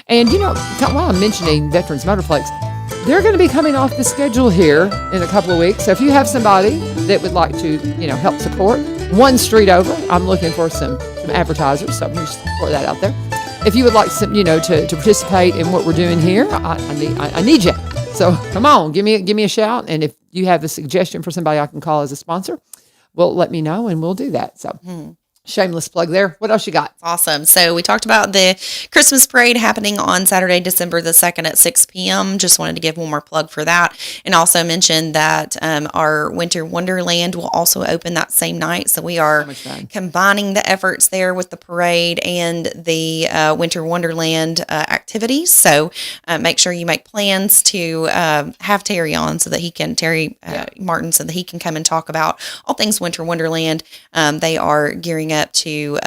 And, while I'm mentioning Veterans Motorplex, they're going to be coming off the schedule here in a couple of weeks. So if you have somebody that would like to, help support, one street over, I'm looking for some advertisers, so just support that out there. If you would like some, to participate in what we're doing here, I need you. So come on, give me a shout. And if you have a suggestion for somebody I can call as a sponsor, well, let me know and we'll do that. So shameless plug there. What else you got? Awesome. So we talked about the Christmas parade happening on Saturday, December the 2nd at 6 p.m. Just wanted to give one more plug for that. And also mention that our Winter Wonderland will also open that same night. So we are combining the efforts there with the parade and the Winter Wonderland activities. So make sure you make plans to have Terry on so that Terry Martin, so that he can come and talk about all things Winter Wonderland. They are gearing up to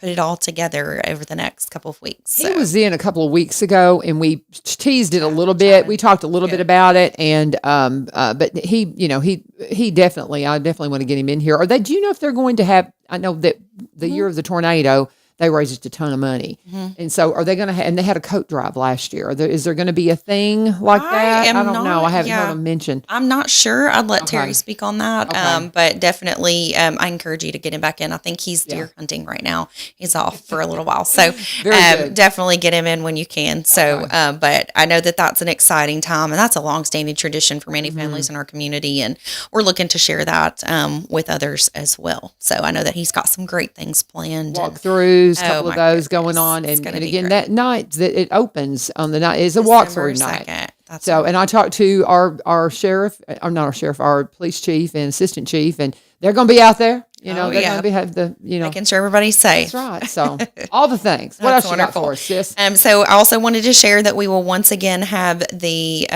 put it all together over the next couple of weeks. So. He was in a couple of weeks ago, and we teased it a little bit. We talked a little bit about it, and but he definitely, I definitely want to get him in here. Do you know if they're going to have? I know that the year of the tornado, they raised a ton of money, and so are they going to? And they had a coat drive last year. Is there going to be a thing like that? I don't know. I haven't heard them mention. I'm not sure. I'd let Terry speak on that. Okay. But definitely, I encourage you to get him back in. I think he's deer hunting right now. He's off for a little while, so definitely get him in when you can. So, but I know that that's an exciting time, and that's a long-standing tradition for many families in our community, and we're looking to share that with others as well. So I know that he's got some great things planned. Walkthroughs. Couple of those going on, and again great. That night that it opens on the night is a walkthrough night. So, and I talked to our sheriff, or not our sheriff, our police chief and assistant chief, and they're going to be out there. They're going to be making sure everybody's safe. That's right. So all the things. What else you got for us, sis? So I also wanted to share that we will once again have the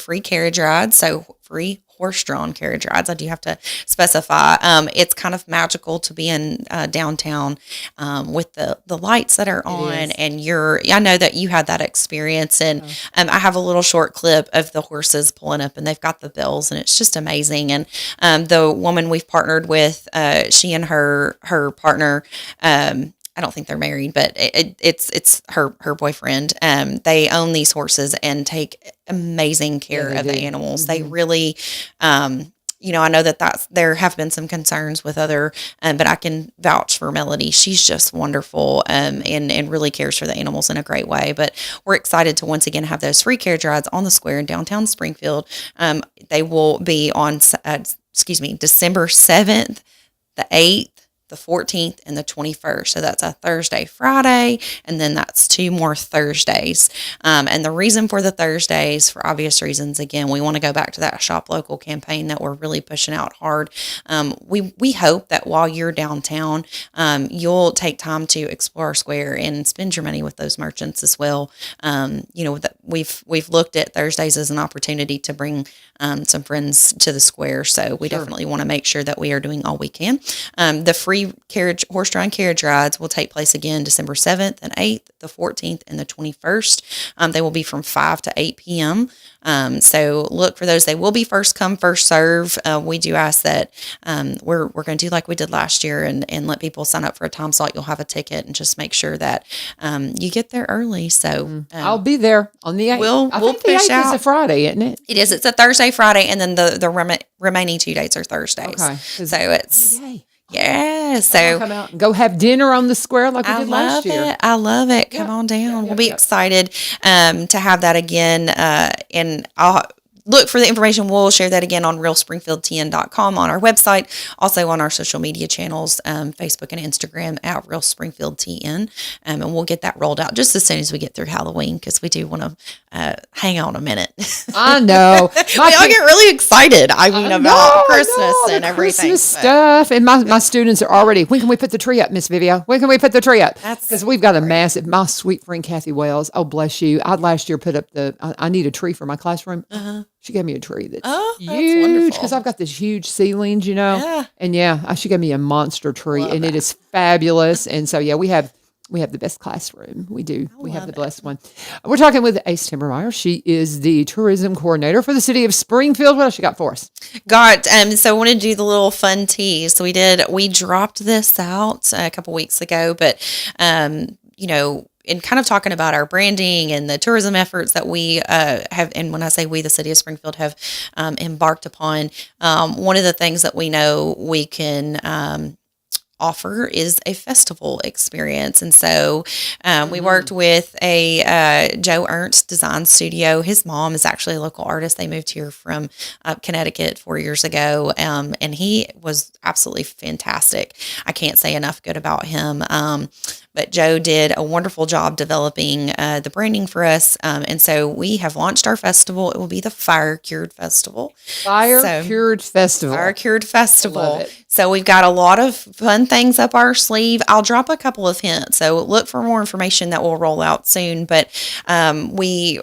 free carriage rides. So free horse-drawn carriage rides. I do have to specify. It's kind of magical to be in downtown with the lights that are on, and I know that you had that experience, and I have a little short clip of the horses pulling up, and they've got the bells, and it's just amazing. And the woman we've partnered with, she and her partner, I don't think they're married, but it's her boyfriend. They own these horses and take amazing care of the animals. They really, I know that there have been some concerns with other, but I can vouch for Melody. She's just wonderful, and really cares for the animals in a great way. But we're excited to once again have those free carriage rides on the square in downtown Springfield. They will be on, December 7th, the 8th, the 14th, and the 21st. So that's a Thursday, Friday, and then that's 2 more Thursdays. And the reason for the Thursdays, for obvious reasons, again, we want to go back to that Shop Local campaign that we're really pushing out hard. We hope that while you're downtown, you'll take time to explore our square and spend your money with those merchants as well. We've looked at Thursdays as an opportunity to bring some friends to the square. So we definitely want to make sure that we are doing all we can. The free horse-drawn carriage rides will take place again December 7th and 8th, the 14th, and the 21st. They will be from 5 to 8 p.m. So look for those. They will be first come, first serve. We do ask that we're going to do like we did last year and let people sign up for a time slot. You'll have a ticket, and just make sure that you get there early. So I'll be there on the 8th. We'll push the 8th out. It's a Friday, isn't it? It is. It's a Thursday, Friday, and then the remaining 2 days are Thursdays. Okay. So it's. Yeah. I'll So come out and go have dinner on the square like we I did last love year. it. I love it. Come on down. We'll be excited to have that again. And I'll look for the information. We'll share that again on realspringfieldtn.com on our website, also on our social media channels, Facebook and Instagram at Real Springfield TN. And we'll get that rolled out just as soon as we get through Halloween, because we do want to hang on a minute. I know. We all get really excited. I mean, about Christmas the and everything. Christmas stuff. And my students are already, when can we put the tree up, Miss Vivio? When can we put the tree up? Because we've got a massive, my sweet friend Kathy Wells, oh, bless you. I last year put up I need a tree for my classroom. She gave me a tree that's huge because I've got this huge ceilings, Yeah. And she gave me a monster tree, and it is fabulous. And so, we have the best classroom. We do. We have the blessed one. We're talking with Ace Timmermeier. She is the tourism coordinator for the city of Springfield. What else you got for us? So I want to do the little fun tease. So we dropped this out a couple weeks ago, but in kind of talking about our branding and the tourism efforts that we have, and when I say we, the city of Springfield have embarked upon, one of the things that we know we can offer is a festival experience. And so we worked with a Joe Ernst design studio. His mom is actually a local artist. They moved here from Connecticut 4 years ago, and he was absolutely fantastic. I can't say enough good about him. But Joe did a wonderful job developing the branding for us. And so we have launched our festival. It will be the Fire Cured Festival. Fire Cured Festival. Fire Cured Festival. Love it. So we've got a lot of fun things up our sleeve. I'll drop a couple of hints. So look for more information that will roll out soon. But we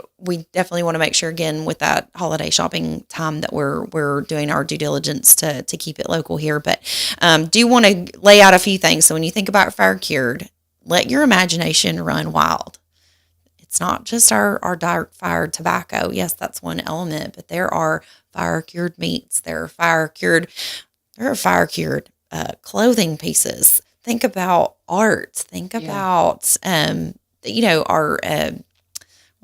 definitely want to make sure, again, with that holiday shopping time, that we're doing our due diligence to keep it local here. But do want to lay out a few things. So when you think about Fire Cured, let your imagination run wild. It's not just our dark fired tobacco. Yes, that's one element, but there are fire cured meats. There are fire cured clothing pieces. Think about art. Think about our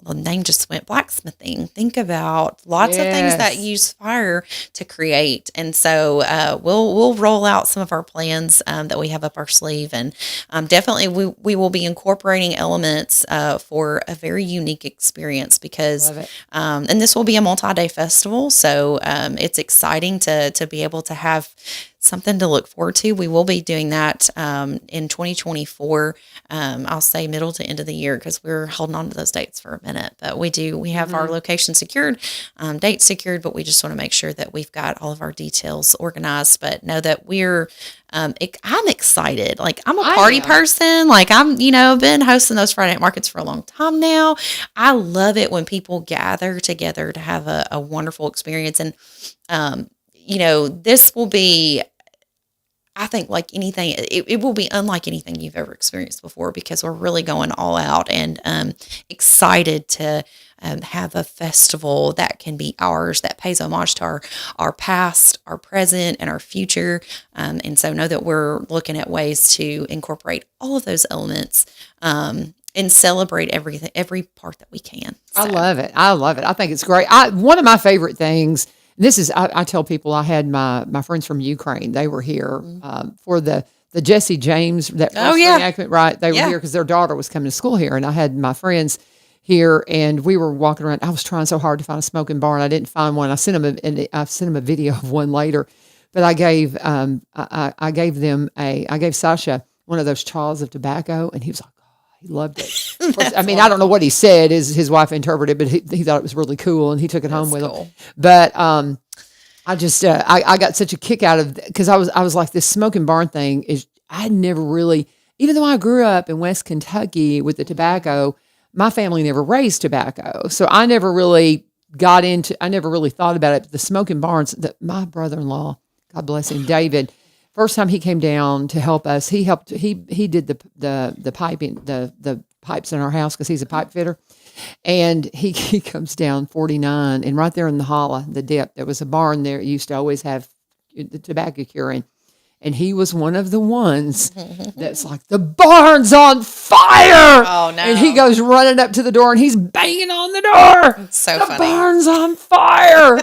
the name just went blacksmithing. Think about lots of things that use fire to create. And so we'll roll out some of our plans that we have up our sleeve. And definitely we will be incorporating elements for a very unique experience because, and this will be a multi-day festival. So it's exciting to be able to have something to look forward to. We will be doing that in 2024. I'll say middle to end of the year because we're holding on to those dates for a minute. But we have our location secured, dates secured, but we just want to make sure that we've got all of our details organized. But know that I'm excited. Like, I'm a party person. Like, I've been hosting those Friday night markets for a long time now. I love it when people gather together to have a wonderful experience. And, this will be, I think, like anything, it will be unlike anything you've ever experienced before because we're really going all out and excited to have a festival that can be ours, that pays homage to our past, our present, and our future. And so know that we're looking at ways to incorporate all of those elements and celebrate every part that we can. So. I love it. I think it's great. One of my favorite things. This is, I tell people, I had my friends from Ukraine. They were here for the Jesse James, that first reenactment, right? They were here because their daughter was coming to school here. And I had my friends here and we were walking around. I was trying so hard to find a smoking barn. I didn't find one. I sent them a video of one later. But I gave Sasha one of those chaws of tobacco and he was like, he loved it. Of course, I mean, I don't know what he said. His wife interpreted, but he thought it was really cool, and he took it home with him. But I just I got such a kick out of because I was like, this smoking barn thing is I had never really, even though I grew up in West Kentucky with the tobacco, my family never raised tobacco, so I never really thought about it. The smoking barns that my brother-in-law, God bless him, David. First time he came down to help us, he did the piping, the pipes in our house because he's a pipe fitter. And he comes down 49 and right there in the hollow, the dip, there was a barn there. It used to always have the tobacco curing. And he was one of the ones that's like, the barn's on fire. Oh, no. And he goes running up to the door and he's banging on the door. It's so the funny. Barn's on fire.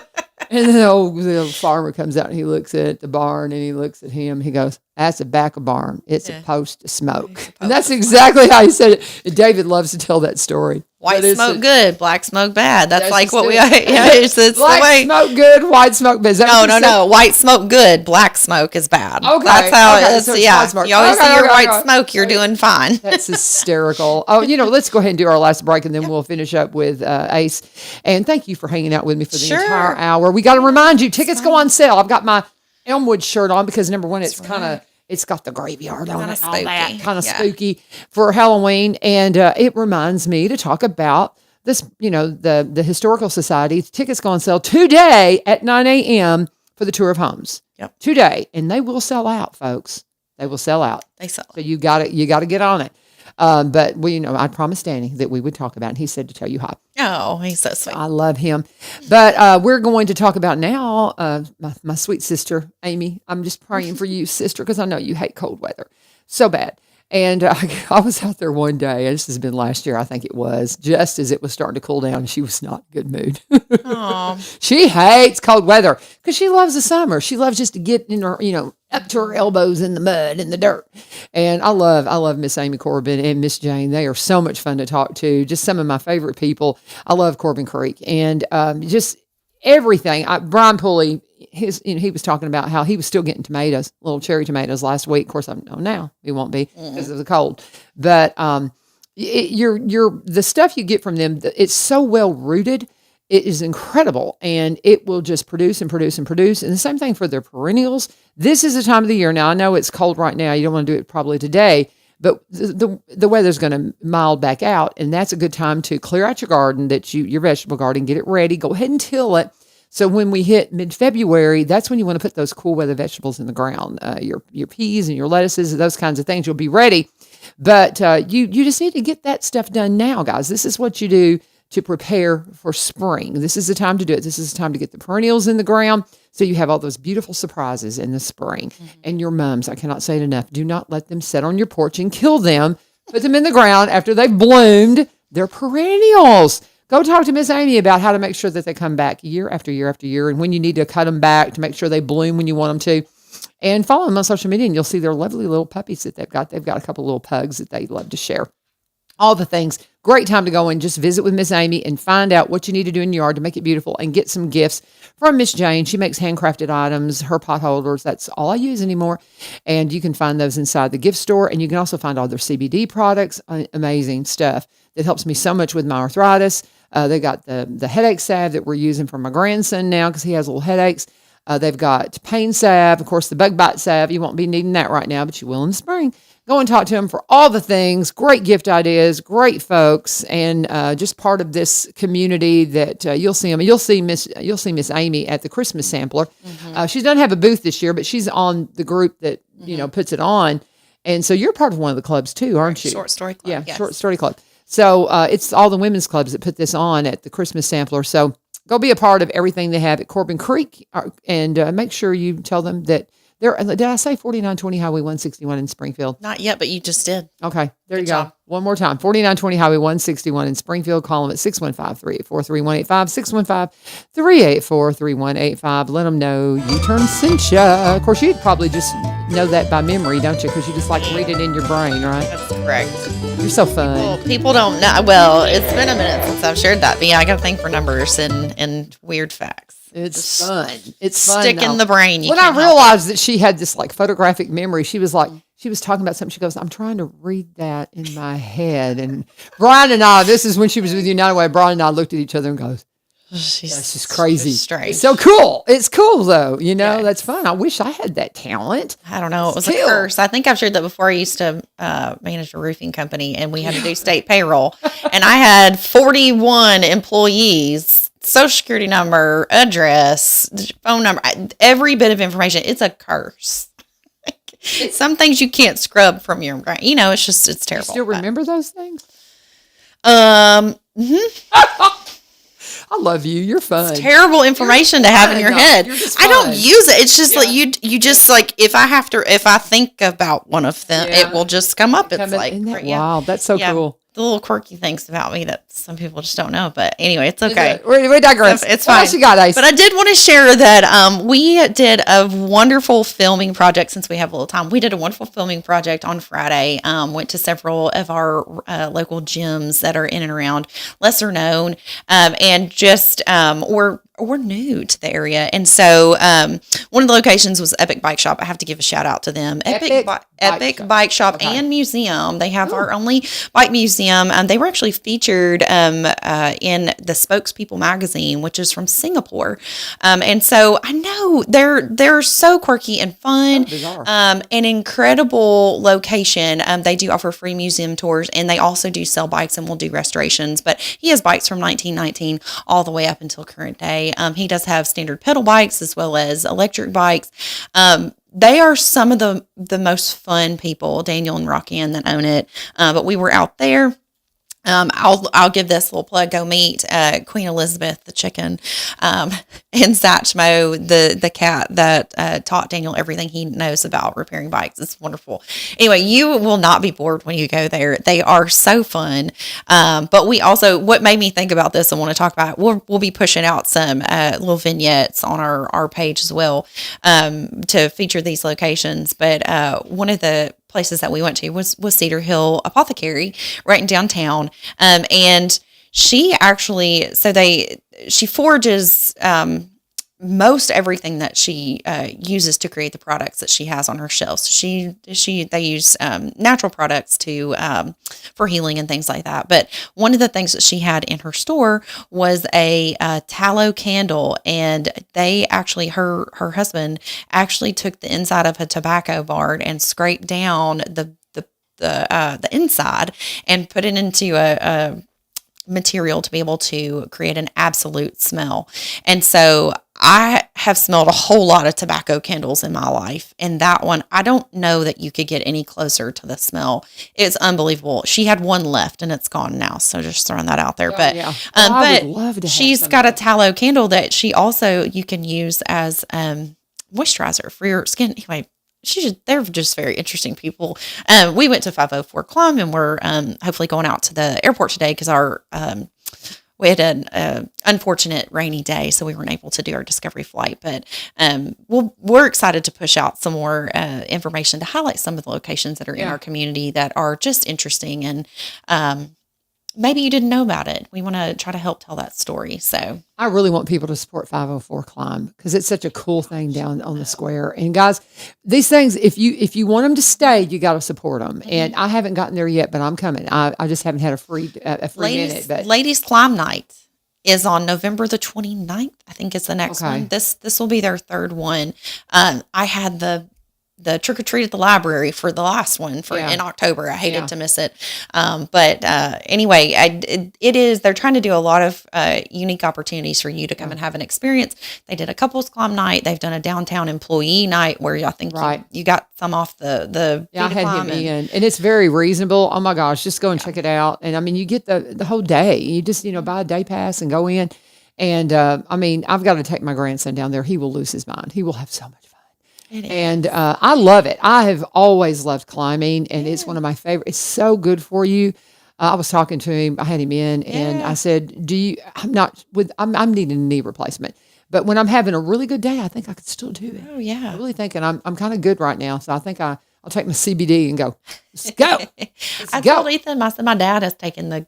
And the old farmer comes out and he looks at the barn and he looks at him. He goes, "That's the back of barn. It's supposed to smoke." And that's exactly how he said it. And David loves to tell that story. White smoke good, black smoke bad. That's like what it. it's Black the way. smoke good, white smoke bad. No. White smoke good, black smoke is bad. Okay. That's how okay. it is. So Yeah. You always see your white okay. smoke, you're doing fine. That's hysterical. Oh, let's go ahead and do our last break and then we'll finish up with Ace. And thank you for hanging out with me for the entire hour. We got to remind you, tickets go on sale. I've got my Elmwood shirt on because number one, it's kind of, it's got the graveyard on it, all that kind of spooky for Halloween. And it reminds me to talk about this, the Historical Society. Tickets go on sale today at 9 a.m. for the tour of homes. Yep. Today. And they will sell out, folks. They will sell out. They sell. So you got to get on it. But I promised Danny that we would talk about it, and he said to tell you hi. Oh, he's so sweet. I love him. But we're going to talk about now my sweet sister, Amy. I'm just praying for you, sister, because I know you hate cold weather so bad. And I was out there one day, and this has been last year, I think it was, just as it was starting to cool down. She was not in a good mood. She hates cold weather because she loves the summer. She loves just to get in her, up to her elbows in the mud and the dirt. And I love Miss Amy Corbin and Miss Jane. They are so much fun to talk to. Just some of my favorite people. I love Corbin Creek and just everything. Brian Pulley, he was talking about how he was still getting tomatoes, little cherry tomatoes last week. Of course, I know now he won't be because of the cold. But the stuff you get from them, it's so well rooted. It is incredible, and it will just produce and produce and produce. And the same thing for their perennials. This is the time of the year. Now, I know it's cold right now. You don't want to do it probably today, but the weather's going to mild back out, and that's a good time to clear out your garden, your vegetable garden, get it ready. Go ahead and till it. So when we hit mid-February, that's when you want to put those cool weather vegetables in the ground, your peas and your lettuces, those kinds of things. You'll be ready. But you just need to get that stuff done now, guys. This is what you do to prepare for spring. This is the time to do it. This is the time to get the perennials in the ground so you have all those beautiful surprises in the spring. And your mums, I cannot say it enough, do not let them sit on your porch and kill them. Put them in the ground after they've bloomed. They're perennials. Go talk to Miss Amy about how to make sure that they come back year after year after year and when you need to cut them back to make sure they bloom when you want them to. And follow them on social media and you'll see their lovely little puppies that they've got. They've got a couple little pugs that they love to share. All the things. Great time to go and just visit with Miss Amy and find out what you need to do in your yard to make it beautiful and get some gifts from Miss Jane. She makes handcrafted items, her pot holders. That's all I use anymore. And you can find those inside the gift store. And you can also find all their CBD products, amazing stuff that helps me so much with my arthritis. They got the headache salve that we're using for my grandson now because he has little headaches. They've got pain salve, of course, the bug bite salve. You won't be needing that right now, but you will in the spring. Go and talk to them for all the things. Great gift ideas, great folks, and just part of this community that you'll see them. You'll see Miss Amy at the Christmas Sampler. She doesn't have a booth this year, but she's on the group that puts it on, and so you're part of one of the clubs too, aren't you? Short Story Club. Yeah, yes. Short Story Club. So it's all the women's clubs that put this on at the Christmas Sampler. So go be a part of everything they have at Corbin Creek, and make sure you tell them that. Did I say 4920 Highway 161 in Springfield? Not yet, but you just did. Okay, there you go. job. One more time. 4920 Highway 161 in Springfield. Call them at 615-384-3185, 615-384-3185. Let them know U-Turn sent you. Of course, you'd probably just know that by memory, don't you? Because you just like read it in your brain, right? That's correct. You're so fun. Well, people don't know. Well, it's been a minute since I've shared that, but yeah, I got to think for numbers and weird facts. It's fun. It's fun. Stick in the brain. When I realized that she had this like photographic memory, she was talking about something. She goes, "I'm trying to read that in my head." And Brian and I, this is when she was with United Way. Brian and I looked at each other and goes, "That's just crazy." Strange. It's so cool. It's cool though. Yeah. That's fun. I wish I had that talent. I don't know. It was a curse. I think I've shared that before. I used to manage a roofing company, and we had to do state payroll. And I had 41 employees, social security number, address, phone number, every bit of information. It's a curse. Some things you can't scrub from your brain. It's terrible. You still remember those things? I love you. You're fun. It's terrible information to have in your head. I don't use it. It's just like you just like if I think about one of them, it will just come up. It's like isn't that wild? That's so cool. the little quirky things about me that some people just don't know. But anyway, it's okay. We digress. It's What fine. else you got, Ace? But I did want to share that we did a wonderful filming project since we have a little time. We did a wonderful filming project on Friday. Went to several of our local gyms that are in and around, lesser known, and just we're new to the area. And so one of the locations was Epic Bike Shop. I have to give a shout out to them. Epic Bike Shop Okay. and Museum. They have our only bike museum. They were actually featured in the Spokespeople magazine, which is from Singapore. And so I know they're so quirky and fun. Bizarre. An incredible location. They do offer free museum tours, and they also do sell bikes and will do restorations. But he has bikes from 1919 all the way up until current day. He does have standard pedal bikes as well as electric bikes. They are some of the most fun people, Daniel and Rocky Ann, that own it. But we were out there. I'll give this little plug. Go meet Queen Elizabeth, the chicken, and Satchmo, the cat that taught Daniel everything he knows about repairing bikes. It's wonderful. Anyway, you will not be bored when you go there. They are so fun. But we also, what made me think about this and want to talk about it, we'll be pushing out some little vignettes on our page as well to feature these locations. But one of the places that we went to was Cedar Hill Apothecary right in downtown. And she actually, she forges most everything that she uses to create the products that she has on her shelves. They use natural products for healing and things like that. But one of the things that she had in her store was a tallow candle, and her husband actually took the inside of a tobacco barn and scraped down the inside and put it into a material to be able to create an absolute smell. And so I have smelled a whole lot of tobacco candles in my life, and that one, I don't know that you could get any closer to the smell. It's unbelievable. She had one left, and it's gone now, so just throwing that out there. I would love to have she's some got of a tallow candle that she also you can use as moisturizer for your skin. Anyway, they're just very interesting people. We went to 504 Clum, and we're hopefully going out to the airport today because we had an unfortunate rainy day, so we weren't able to do our discovery flight. But we're excited to push out some more information to highlight some of the locations that are in our community that are just interesting, and maybe you didn't know about it. We want to try to help tell that story. So I really want people to support 504 Climb because it's such a cool thing down on the square. And guys, these things, if you want them to stay, you got to support them. Mm-hmm. And I haven't gotten there yet, but I'm coming. I just haven't had a free minute. But Ladies Climb Night is on November the 29th. I think it's the next one. This will be their third one. I had the trick or treat at the library for the last one in October. I hated to miss it. But anyway, they're trying to do a lot of unique opportunities for you to come and have an experience. They did a couples climb night. They've done a downtown employee night where I think you got some off the I had him in, and it's very reasonable. Oh my gosh, just go and check it out. And I mean, you get the whole day. You just, buy a day pass and go in. And I mean, I've got to take my grandson down there. He will lose his mind. He will have so much fun. And I love it. I have always loved climbing, and it's one of my favorites. It's so good for you. I was talking to him. I had him in, and I said, I'm needing a knee replacement. But when I'm having a really good day, I think I could still do it. Oh, yeah. I'm really thinking I'm kind of good right now. So I think I'll take my CBD and go, let's go. I told Ethan, my dad has taken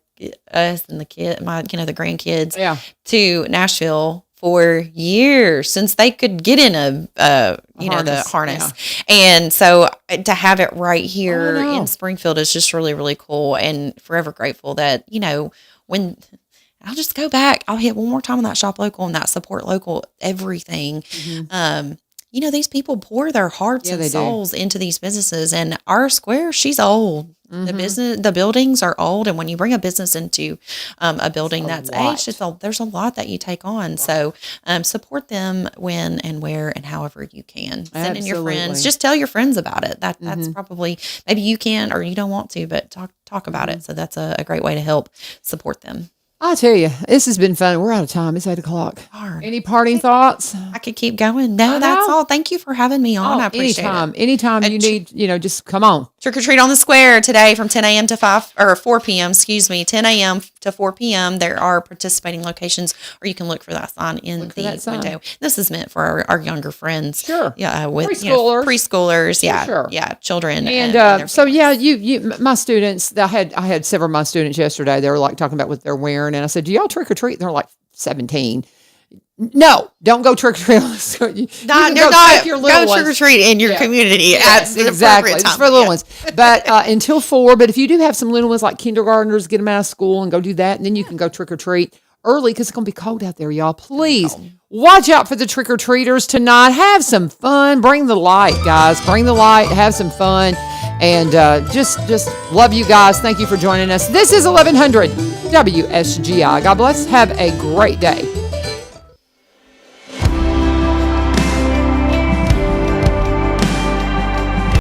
us and the kid, the grandkids to Nashville for years since they could get in the harness. And so to have it right here in Springfield is just really, really cool, and forever grateful that, when I'll just go back, I'll hit one more time on that shop local and that support local, everything. Mm-hmm. These people pour their hearts and souls into these businesses, and our square, she's old. Mm-hmm. The buildings are old, and when you bring a business into a building that's aged, there's a lot that you take on. Right. So support them when and where and however you can. Send in your friends. Just tell your friends about it. That's probably, maybe you can or you don't want to, but talk about it. So that's a great way to help support them. I'll tell you, this has been fun. We're out of time. It's 8:00. Darn. Any parting thoughts? I could keep going. No, that's all. Thank you for having me on. I appreciate it. Anytime you need, just come on. Trick or treat on the square today from 10 a.m. to 4 p.m. 10 a.m. to 4 p.m. There are participating locations, or you can look for that sign in the window. This is meant for our younger friends. Sure. Yeah. With preschoolers. Preschoolers. Yeah. Sure. Yeah. Children. And so, yeah, my students, I had several of my students yesterday. They were like talking about what they're wearing. And I said, do y'all trick or treat? They're like 17. No, don't go trick or treat. Go trick or treat in your community. Yes, exactly. It's for little ones. But until 4. But if you do have some little ones like kindergartners, get them out of school and go do that, and then you can go trick or treat early because it's gonna be cold out there, y'all. Please watch out for the trick or treaters tonight. Have some fun. Bring the light, guys. Bring the light. Have some fun. And just love you guys. Thank you for joining us. This is 1100 WSGI. God bless. Have a great day.